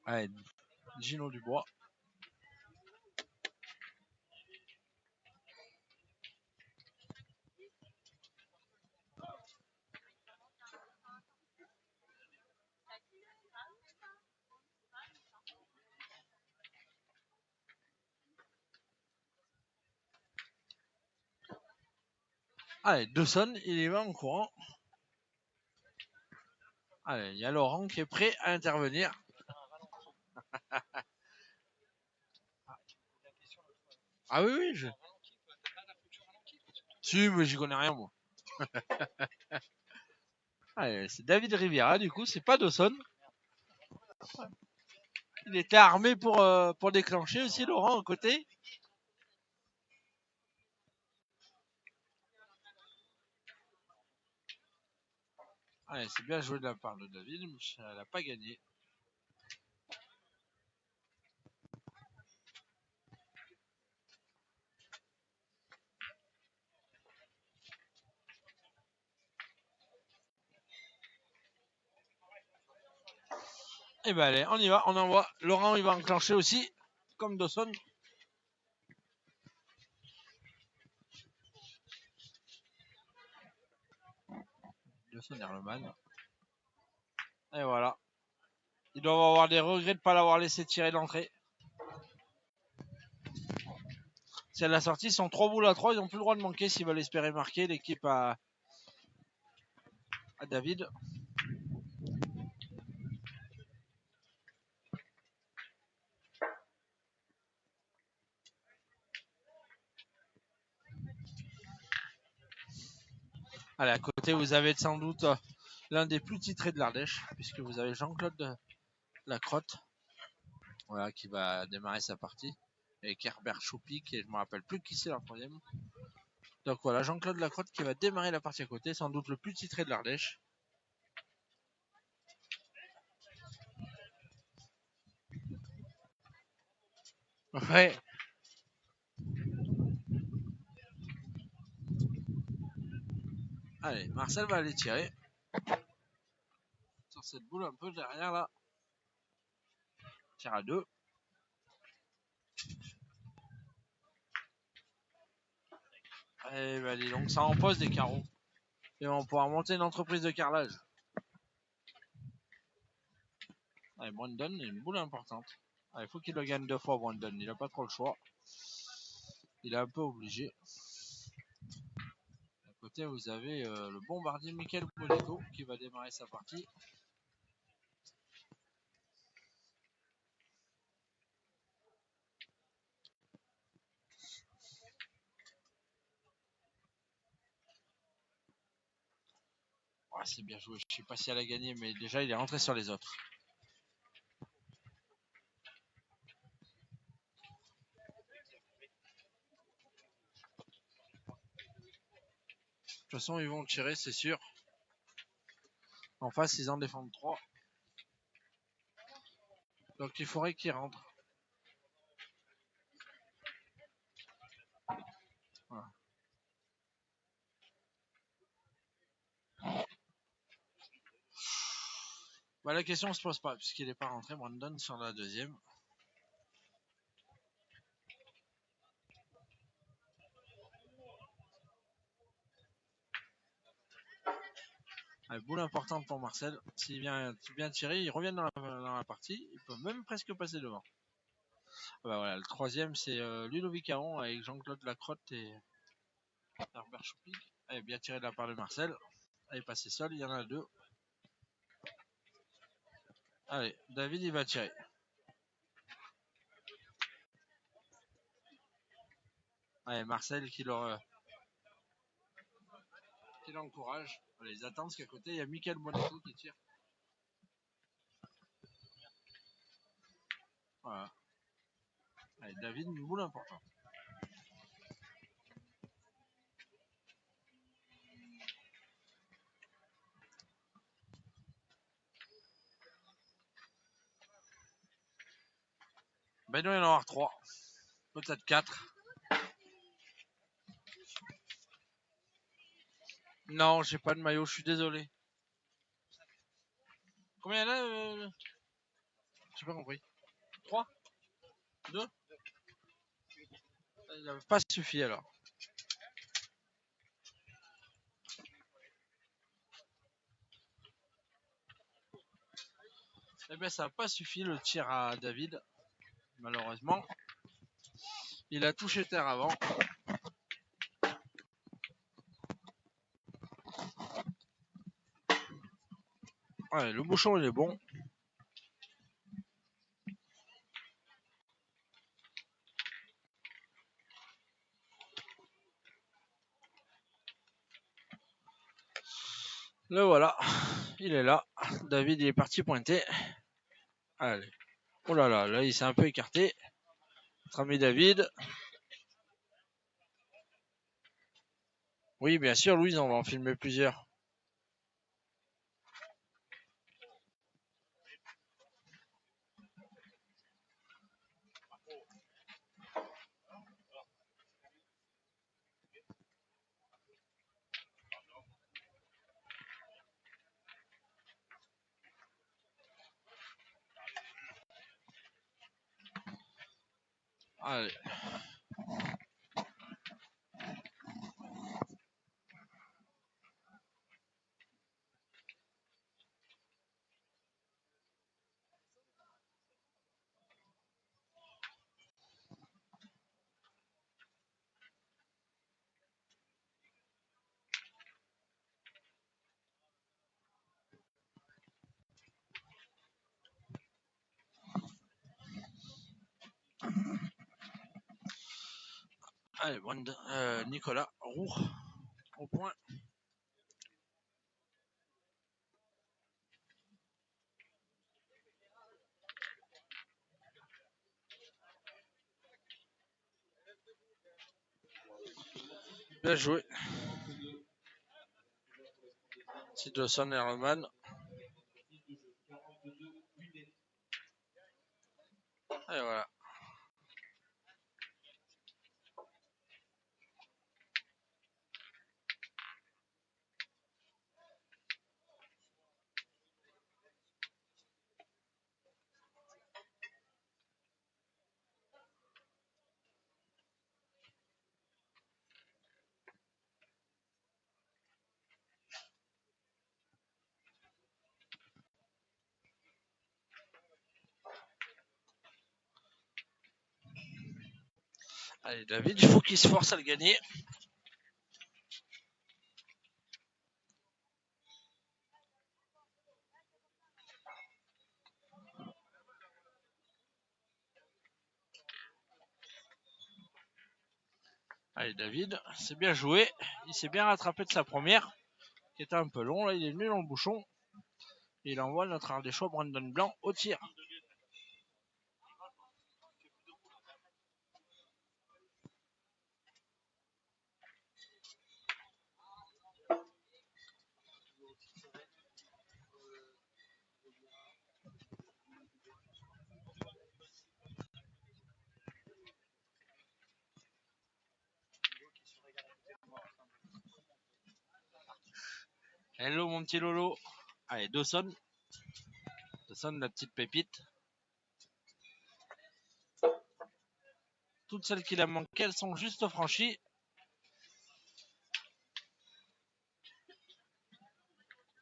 S1: Allez, Gino Dubois. Allez, Dawson, il y va en courant. Allez, il y a Laurent qui est prêt à intervenir. Ah oui, oui, je... Si, mais j'y connais rien, moi. Allez, c'est David Riviera, du coup, c'est pas Dawson. Il était armé pour déclencher aussi, Laurent, à côté. Allez, c'est bien joué de la part de David, mais elle n'a pas gagné. Et ben allez, on y va, on envoie. Laurent, il va enclencher aussi, comme Dawson. Dawson Erleman. Et voilà. Ils doivent avoir des regrets de ne pas l'avoir laissé tirer d'entrée. Si elle a sorti, ils sont 3 boules à 3, ils n'ont plus le droit de manquer s'ils veulent espérer marquer l'équipe à David. Allez, à côté, vous avez sans doute l'un des plus titrés de l'Ardèche, puisque vous avez Jean-Claude Lacrotte, voilà, qui va démarrer sa partie, et Herbert Choupik, et je ne me rappelle plus qui c'est leur troisième. Donc voilà, Jean-Claude Lacrotte qui va démarrer la partie à côté, sans doute le plus titré de l'Ardèche. Ouais. Allez, Marcel va aller tirer. Sur cette boule un peu derrière là. Tire à 2. Et bah dis donc, ça en pose des carreaux. Et on va pouvoir monter une entreprise de carrelage. Allez, Brandon, une boule importante. Il faut qu'il le gagne 2 fois, Brandon. Il n'a pas trop le choix. Il est un peu obligé. À côté, vous avez le bombardier Michael Bonetto qui va démarrer sa partie. Oh, c'est bien joué. Je ne sais pas si elle a gagné, mais déjà, il est rentré sur les autres. De toute façon, ils vont tirer, c'est sûr. En face, ils en défendent 3. Donc il faudrait qu'il rentre. Voilà. Bah, la question se pose pas, puisqu'il n'est pas rentré, Brandon, sur la deuxième. Allez, boule importante pour Marcel. S'il vient bien tirer, il revient dans la partie. Il peut même presque passer devant. Bah voilà, le troisième, c'est Ludovic Aron avec Jean-Claude Lacrotte et Herbert Choupig. Allez, bien tiré de la part de Marcel. Allez, passé seul, il y en a deux. Allez, David, il va tirer. Allez, Marcel qui l'encourage. Allez, ils attendent, parce qu'à côté, il y a Michael Bonetto qui tire. Voilà. Allez, David, une boule importante. Ben, il doit y en avoir 3. Peut-être 4. Non, j'ai pas de maillot, je suis désolé. Combien il y en a J'ai pas compris. 3 2 Il n'a pas suffi alors. Eh bien, ça n'a pas suffi le tir à David, malheureusement. Il a touché terre avant. Ouais, le bouchon, il est bon. Le voilà, il est là. David, il est parti pointer. Allez. Oh là là, là, il s'est un peu écarté. Notre ami David. Oui, bien sûr, Louise, on va en filmer plusieurs. Allez. Allez, Nicolas Roux au point. Bien joué. C'est Dawson Herman. Et voilà. Allez, David, il faut qu'il se force à le gagner. Allez, David, c'est bien joué. Il s'est bien rattrapé de sa première, qui était un peu long. Là, il est venu dans le bouchon. Et il envoie notre Ardéchois Brandon Blanc au tir. Hello mon petit Lolo. Allez, Dawson. Dawson, la petite pépite. Toutes celles qu'il a manquées, elles sont juste franchies.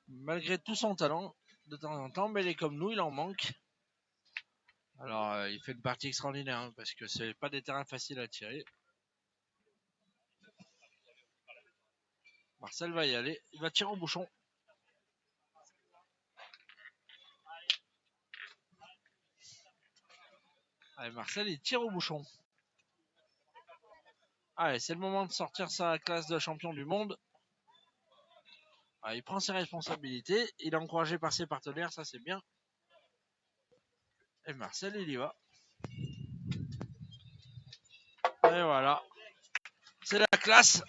S1: Malgré tout son talent, de temps en temps, mais il est comme nous, il en manque. Alors, il fait une partie extraordinaire, hein, parce que c'est pas des terrains faciles à tirer. Marcel va y aller, il va tirer au bouchon. Allez, Marcel, il tire au bouchon. Allez, c'est le moment de sortir sa classe de champion du monde. Allez, il prend ses responsabilités, il est encouragé par ses partenaires, ça c'est bien. Et Marcel, il y va. Et voilà. C'est la classe.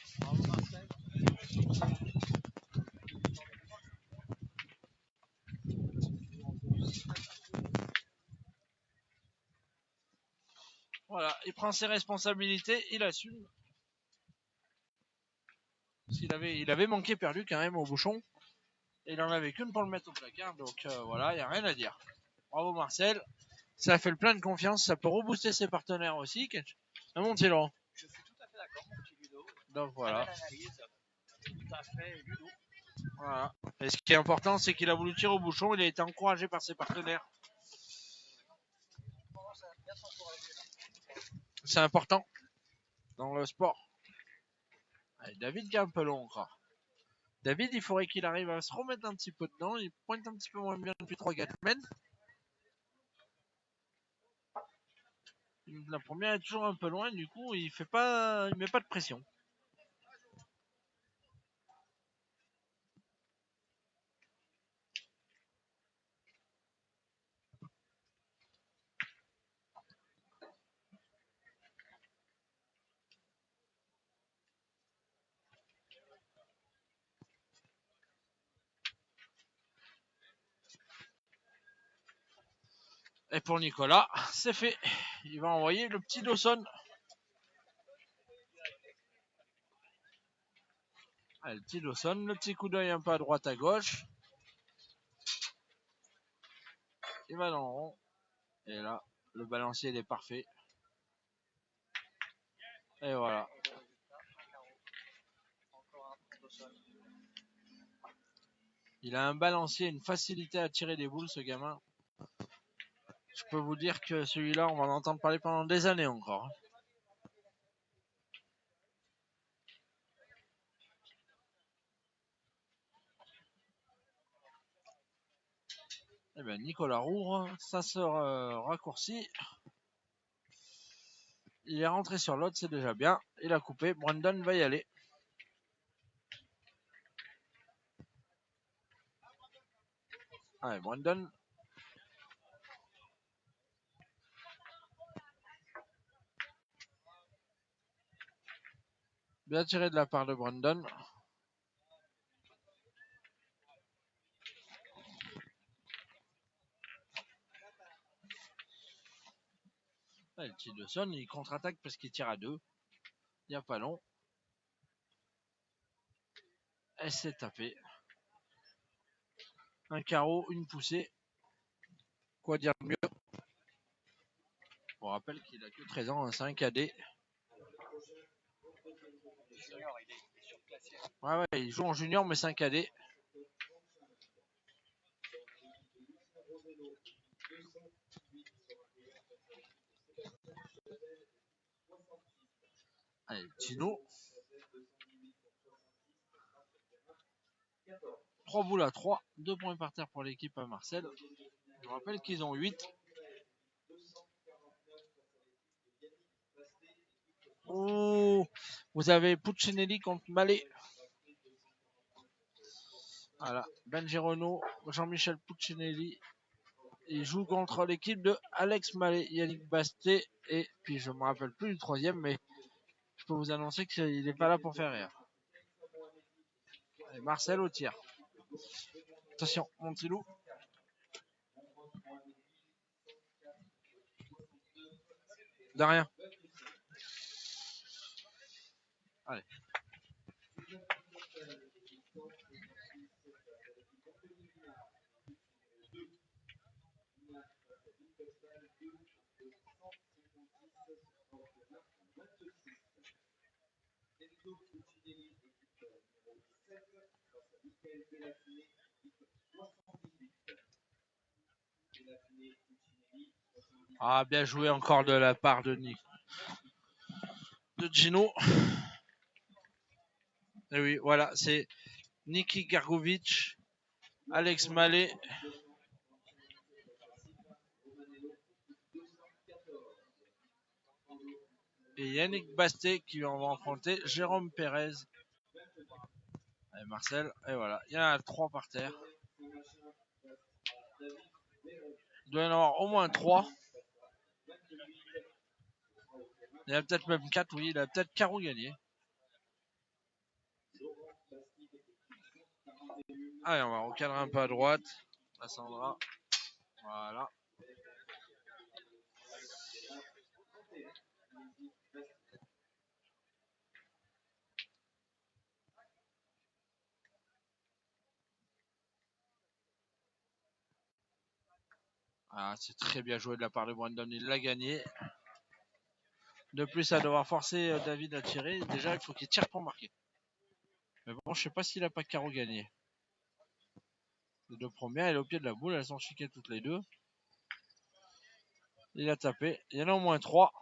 S1: Voilà, il prend ses responsabilités, il assume. Parce il avait manqué perdu quand même au bouchon. Et il en avait qu'une pour le mettre au placard. Donc voilà, il n'y a rien à dire. Bravo Marcel. Ça fait le plein de confiance. Ça peut rebooster ses partenaires aussi. Ah, mon petit Laurent.
S3: Je suis tout à fait d'accord, mon petit Ludo.
S1: Donc voilà.
S3: Très belle analyse. Tout à fait, Ludo.
S1: Voilà. Et ce qui est important, c'est qu'il a voulu tirer au bouchon. Il a été encouragé par ses partenaires. C'est important dans le sport. Allez, David qui est un peu long encore. David, il faudrait qu'il arrive à se remettre un petit peu dedans. Il pointe un petit peu moins bien depuis 3-4 semaines. La première est toujours un peu loin, du coup, il met pas de pression. Et pour Nicolas, c'est fait. Il va envoyer le petit Dawson. Allez, le petit Dawson, le petit coup d'œil un peu à droite à gauche. Il va dans le rond. Et là, le balancier il est parfait. Et voilà. Il a un balancier, une facilité à tirer des boules, ce gamin. Je peux vous dire que celui-là, on va en entendre parler pendant des années encore. Eh bien, Nicolas Roure, ça se raccourcit. Il est rentré sur l'autre, c'est déjà bien. Il a coupé. Brandon va y aller. Allez, Brandon. Bien tiré de la part de Brandon. Allez, le petit Dawson, il contre-attaque parce qu'il tire à deux. Il n'y a pas long. Elle s'est tapée. Un carreau, une poussée. Quoi dire de mieux? On rappelle qu'il a que 13 ans, c'est un cadet. Ouais, il joue en junior, mais c'est un cadet. Allez, Tino. 3 boules à 3. 2 points par terre pour l'équipe à Marcel. Je rappelle qu'ils ont 8. Oh, vous avez Puccinelli contre Mallet. Voilà, Benji Renault, Jean-Michel Puccinelli. Il joue contre l'équipe de Alex Mallet, Yannick Basté et puis je me rappelle plus du troisième, mais je peux vous annoncer qu'il n'est pas là pour faire rire. Et Marcel au tir. Attention, mon petit loup. De rien. Allez. Ah, bien joué encore de la part de Gino. Et oui, voilà, c'est Niki Gargovic, Alex Mallet et Yannick Basté qui vont affronter Jérôme Pérez. Et Marcel, et voilà, il y en a 3 par terre. Il doit y en avoir au moins 3. Il y en a peut-être même 4, oui, il a peut-être Caro gagné. Allez, on va recadrer un peu à droite. La Sandra. Voilà. Ah, c'est très bien joué de la part de Brandon, il l'a gagné. De plus à devoir forcer David à tirer, déjà il faut qu'il tire pour marquer. Mais bon, je sais pas s'il a pas Caro gagné. Les 2 premières, elle est au pied de la boule, elles sont chiquées toutes les 2. Il a tapé, il y en a au moins 3.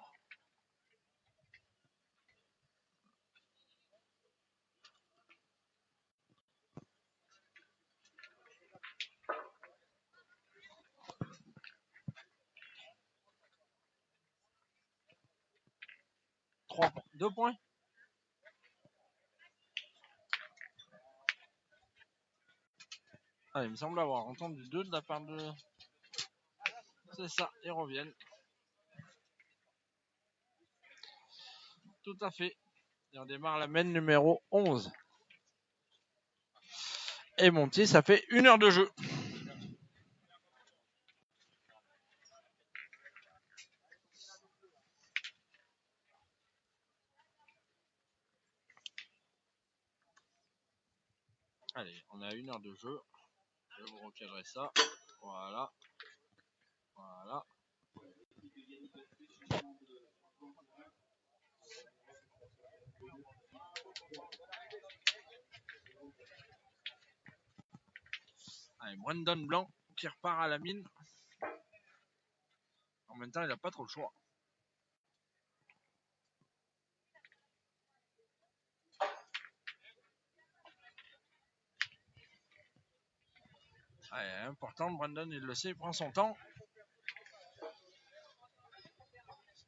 S1: Trois, 2 points. Ah, il me semble avoir entendu 2 de la part de... C'est ça, ils reviennent. Tout à fait. Et on démarre la main numéro 11. Et Monty, ça fait 1 heure de jeu. Allez, on a 1 heure de jeu. Je vais vous recadrer ça. Voilà. Voilà. Allez, Brandon Blanc qui repart à la mine. En même temps, il n'a pas trop le choix. Allez, important, Brandon, il le sait, il prend son temps.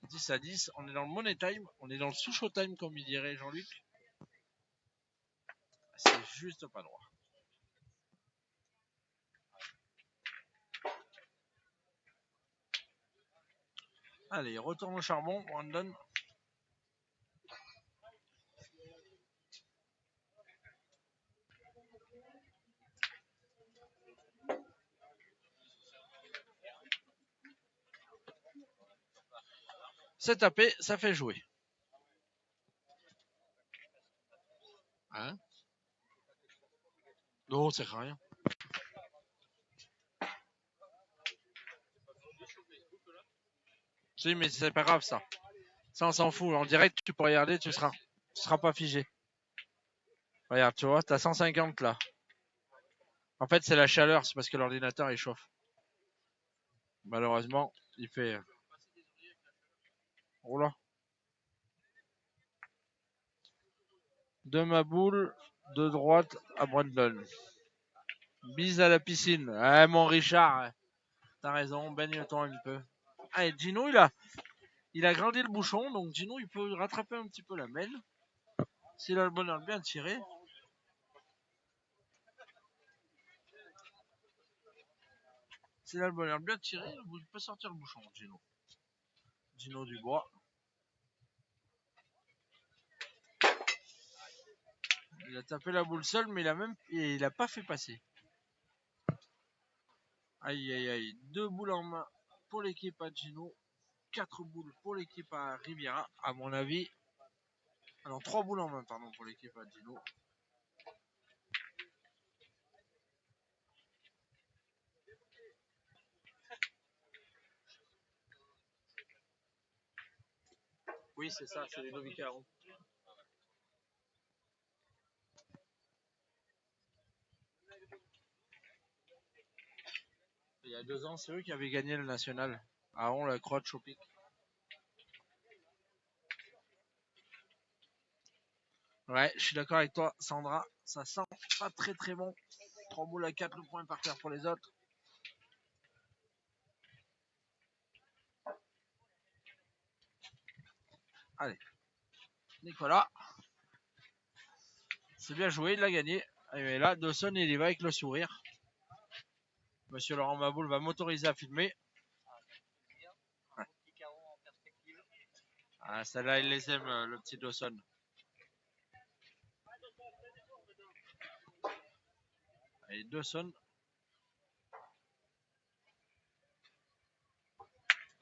S1: 10 à 10, on est dans le money time, on est dans le sous-show time, comme il dirait Jean-Luc. C'est juste pas droit. Allez, il retourne au charbon, Brandon. C'est tapé, ça fait jouer. Hein? Non, c'est rien. Si, mais c'est pas grave ça. Ça, on s'en fout. En direct, tu peux regarder, tu seras pas figé. Regarde, tu vois, t'as 150 là. En fait, c'est la chaleur, c'est parce que l'ordinateur il chauffe. Malheureusement, il fait. Oh là. De ma boule, de droite à Brandon. Bise à la piscine. Ah, mon Richard, t'as raison, baigne-toi un peu. Allez, Gino, il a grandi le bouchon, donc Gino, il peut rattraper un petit peu la mêle. S'il a le bonheur de bien tirer. S'il a le bonheur de bien tirer, il peut sortir le bouchon, Gino. Gino Dubois. Il a tapé la boule seul, mais il a pas fait passer. Aïe, aïe, aïe. 2 boules en main pour l'équipe à Gino. 4 boules pour l'équipe à Riviera, à mon avis. Alors, 3 boules en main, pardon, pour l'équipe à Gino. Oui, c'est ça, c'est les Novicaron. Il y a 2 ans, c'est eux qui avaient gagné le national. À On, la Croix de Chopic. Ouais, je suis d'accord avec toi, Sandra. Ça sent pas très très bon. 3 boules à 4, le point par terre pour les autres. Allez. Nicolas. C'est bien joué, il l'a gagné. Et là, Dawson, il y va avec le sourire. Monsieur Laurent Maboul va m'autoriser à filmer. Ouais. Ah, celle-là, il les aime, le petit Dawson. Allez, Dawson.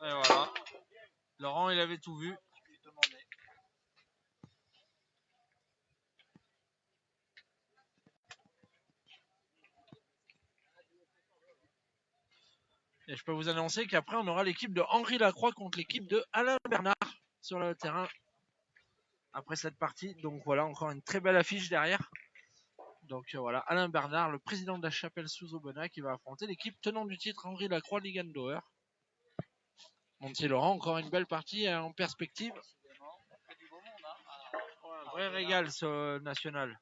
S1: Et voilà. Laurent, il avait tout vu. Et je peux vous annoncer qu'après, on aura l'équipe de Henri Lacroix contre l'équipe de Alain Bernard sur le terrain. Après cette partie, donc voilà, encore une très belle affiche derrière. Donc voilà, Alain Bernard, le président de la Chapelle sous Aubenas, qui va affronter l'équipe tenant du titre Henri Lacroix Ligue Dower. Montier Laurent, encore une belle partie en perspective. Un vrai régal ce national.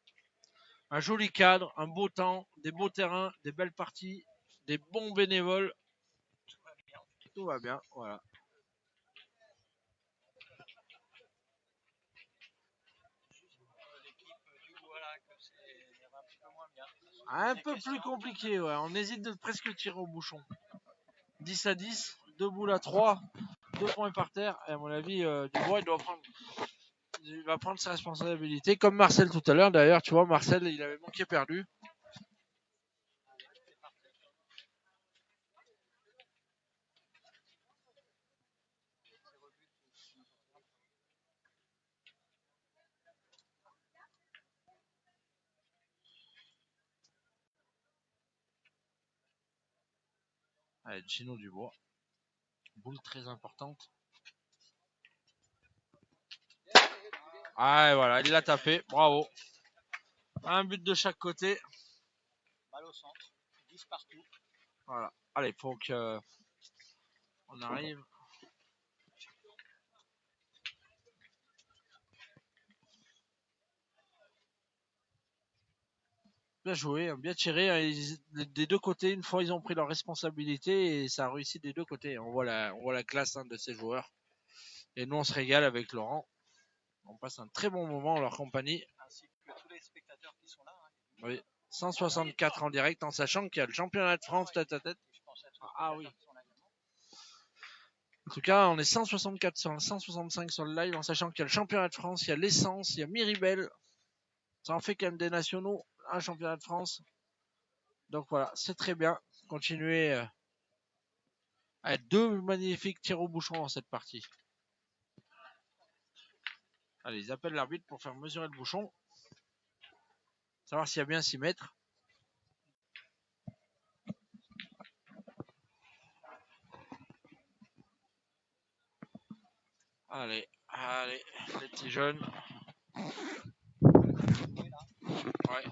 S1: Un joli cadre, un beau temps, des beaux terrains, des belles parties, des bons bénévoles. Tout va bien, voilà. Un peu plus compliqué, ouais. On hésite de presque tirer au bouchon. 10 à 10, 2 boules à 3, 2 points par terre. Et à mon avis, Dubois, il va prendre ses responsabilités. Comme Marcel tout à l'heure, d'ailleurs, tu vois, Marcel, il avait manqué perdu. Allez, Gino Dubois. Boule très importante. Ah, et voilà, il l'a tapé. Bravo. Un but de chaque côté.
S3: Mal au centre. 10 partout.
S1: Voilà. Allez, il faut que on arrive. Bien joué, bien tiré. Des deux côtés, une fois ils ont pris leurs responsabilités et ça a réussi des deux côtés. On voit la classe de ces joueurs. Et nous, on se régale avec Laurent. On passe un très bon moment en leur compagnie.
S3: Ainsi que tous les spectateurs qui sont là. Hein.
S1: Oui. 164 en direct, en sachant qu'il y a le championnat de France tête à tête. Ah oui. En tout cas, on est 164 sur 165 sur le live, en sachant qu'il y a le championnat de France, il y a l'essence, il y a Miribel. Ça en fait quand même des nationaux, un championnat de France. Donc voilà, c'est très bien. Continuez à être 2 magnifiques tirs au bouchon dans cette partie. Allez, ils appellent l'arbitre pour faire mesurer le bouchon. Savoir s'il y a bien 6 mètres. Allez, les petits jeunes. Ouais.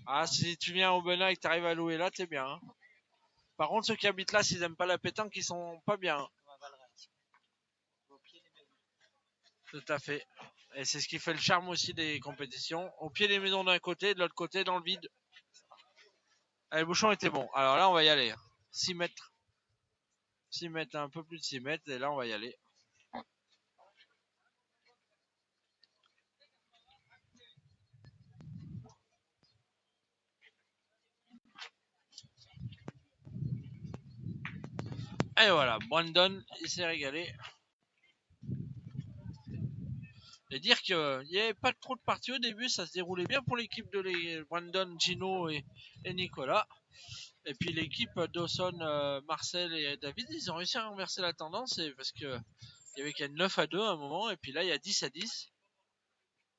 S1: Ah, si tu viens au Benin et que tu arrives à louer là, t'es bien. Hein. Par contre, ceux qui habitent là, s'ils aiment pas la pétanque, ils sont pas bien. Hein. Tout à fait. Et c'est ce qui fait le charme aussi des compétitions. Au pied des maisons d'un côté, de l'autre côté, dans le vide. Allez, le bouchon était bon. Alors là, on va y aller. 6 mètres. 6 mètres, un peu plus de 6 mètres. Et là, on va y aller. Et voilà, Brandon, il s'est régalé. Et dire qu'il n'y avait pas trop de parties au début, ça se déroulait bien pour l'équipe de Brandon, Gino et Nicolas. Et puis l'équipe Dawson, Marcel et David, ils ont réussi à renverser la tendance parce que il y avait qu'à 9 à 2 à un moment, et puis là il y a 10 à 10.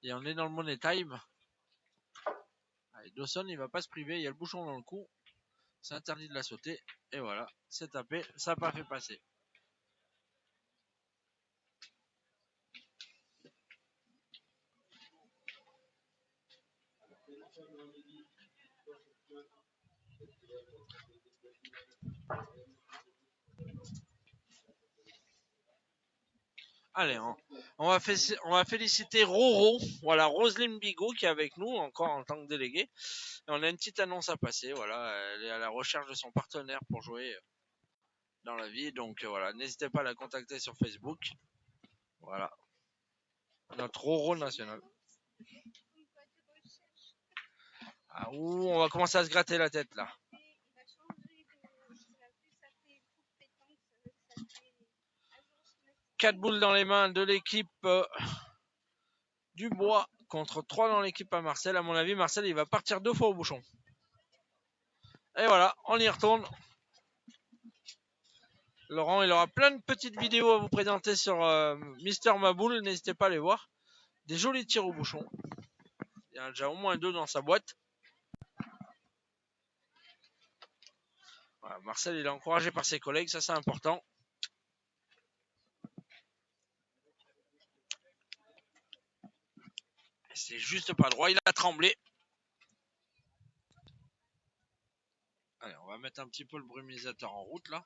S1: Et on est dans le money time. Allez, Dawson, il va pas se priver, il y a le bouchon dans le cou. C'est interdit de la sauter. Et voilà, c'est tapé, ça n'a pas fait passer. Allez, on va féliciter Roro, voilà, Roselyne Bigot qui est avec nous encore en tant que déléguée. Et on a une petite annonce à passer, voilà, elle est à la recherche de son partenaire pour jouer dans la vie, donc voilà, n'hésitez pas à la contacter sur Facebook. Voilà, notre Roro national. Ah, ouh, on va commencer à se gratter la tête là. 4 boules dans les mains de l'équipe Dubois contre 3 dans l'équipe à Marcel. À mon avis, Marcel, il va partir 2 fois au bouchon. Et voilà, on y retourne. Laurent, il aura plein de petites vidéos à vous présenter sur Mister Maboule. N'hésitez pas à les voir. Des jolis tirs au bouchon. Il y en a déjà au moins 2 dans sa boîte. Voilà, Marcel, il est encouragé par ses collègues. Ça, c'est important. C'est juste pas droit. Il a tremblé. Allez, on va mettre un petit peu le brumisateur en route là.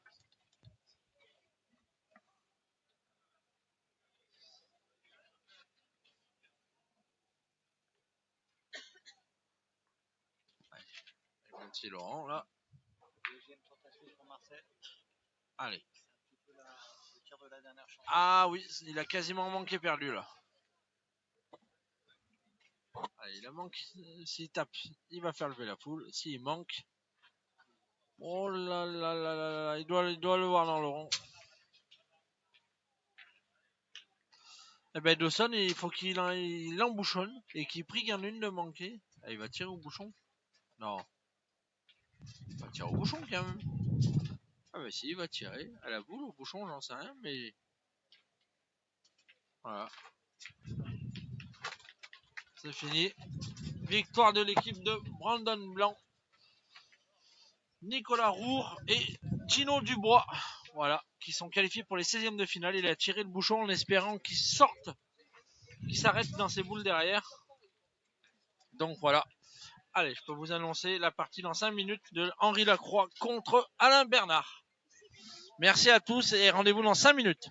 S1: Allez, un petit Laurent là.
S3: Deuxième tentative pour Marcel.
S1: Allez.
S3: C'est un petit peu le tir de la dernière chance.
S1: Ah oui, il a quasiment manqué perdu là. Allez, il a manqué. S'il tape, il va faire lever la foule. S'il manque. Oh là là là là là, il doit le voir dans le rond. Eh ben Dawson, il faut qu'il embouchonne et qu'il prie qu'il y en a une de manquer. Ah, il va tirer au bouchon? Non. Il va tirer au bouchon quand même. Ah bah si, il va tirer. À la boule, au bouchon, j'en sais rien, mais... Voilà. C'est fini. Victoire de l'équipe de Brandon Blanc, Nicolas Roure et Gino Dubois. Voilà, qui sont qualifiés pour les 16e de finale. Il a tiré le bouchon en espérant qu'il sorte, qu'il s'arrête dans ses boules derrière. Donc voilà. Allez, je peux vous annoncer la partie dans 5 minutes de Henri Lacroix contre Alain Bernard. Merci à tous et rendez-vous dans 5 minutes.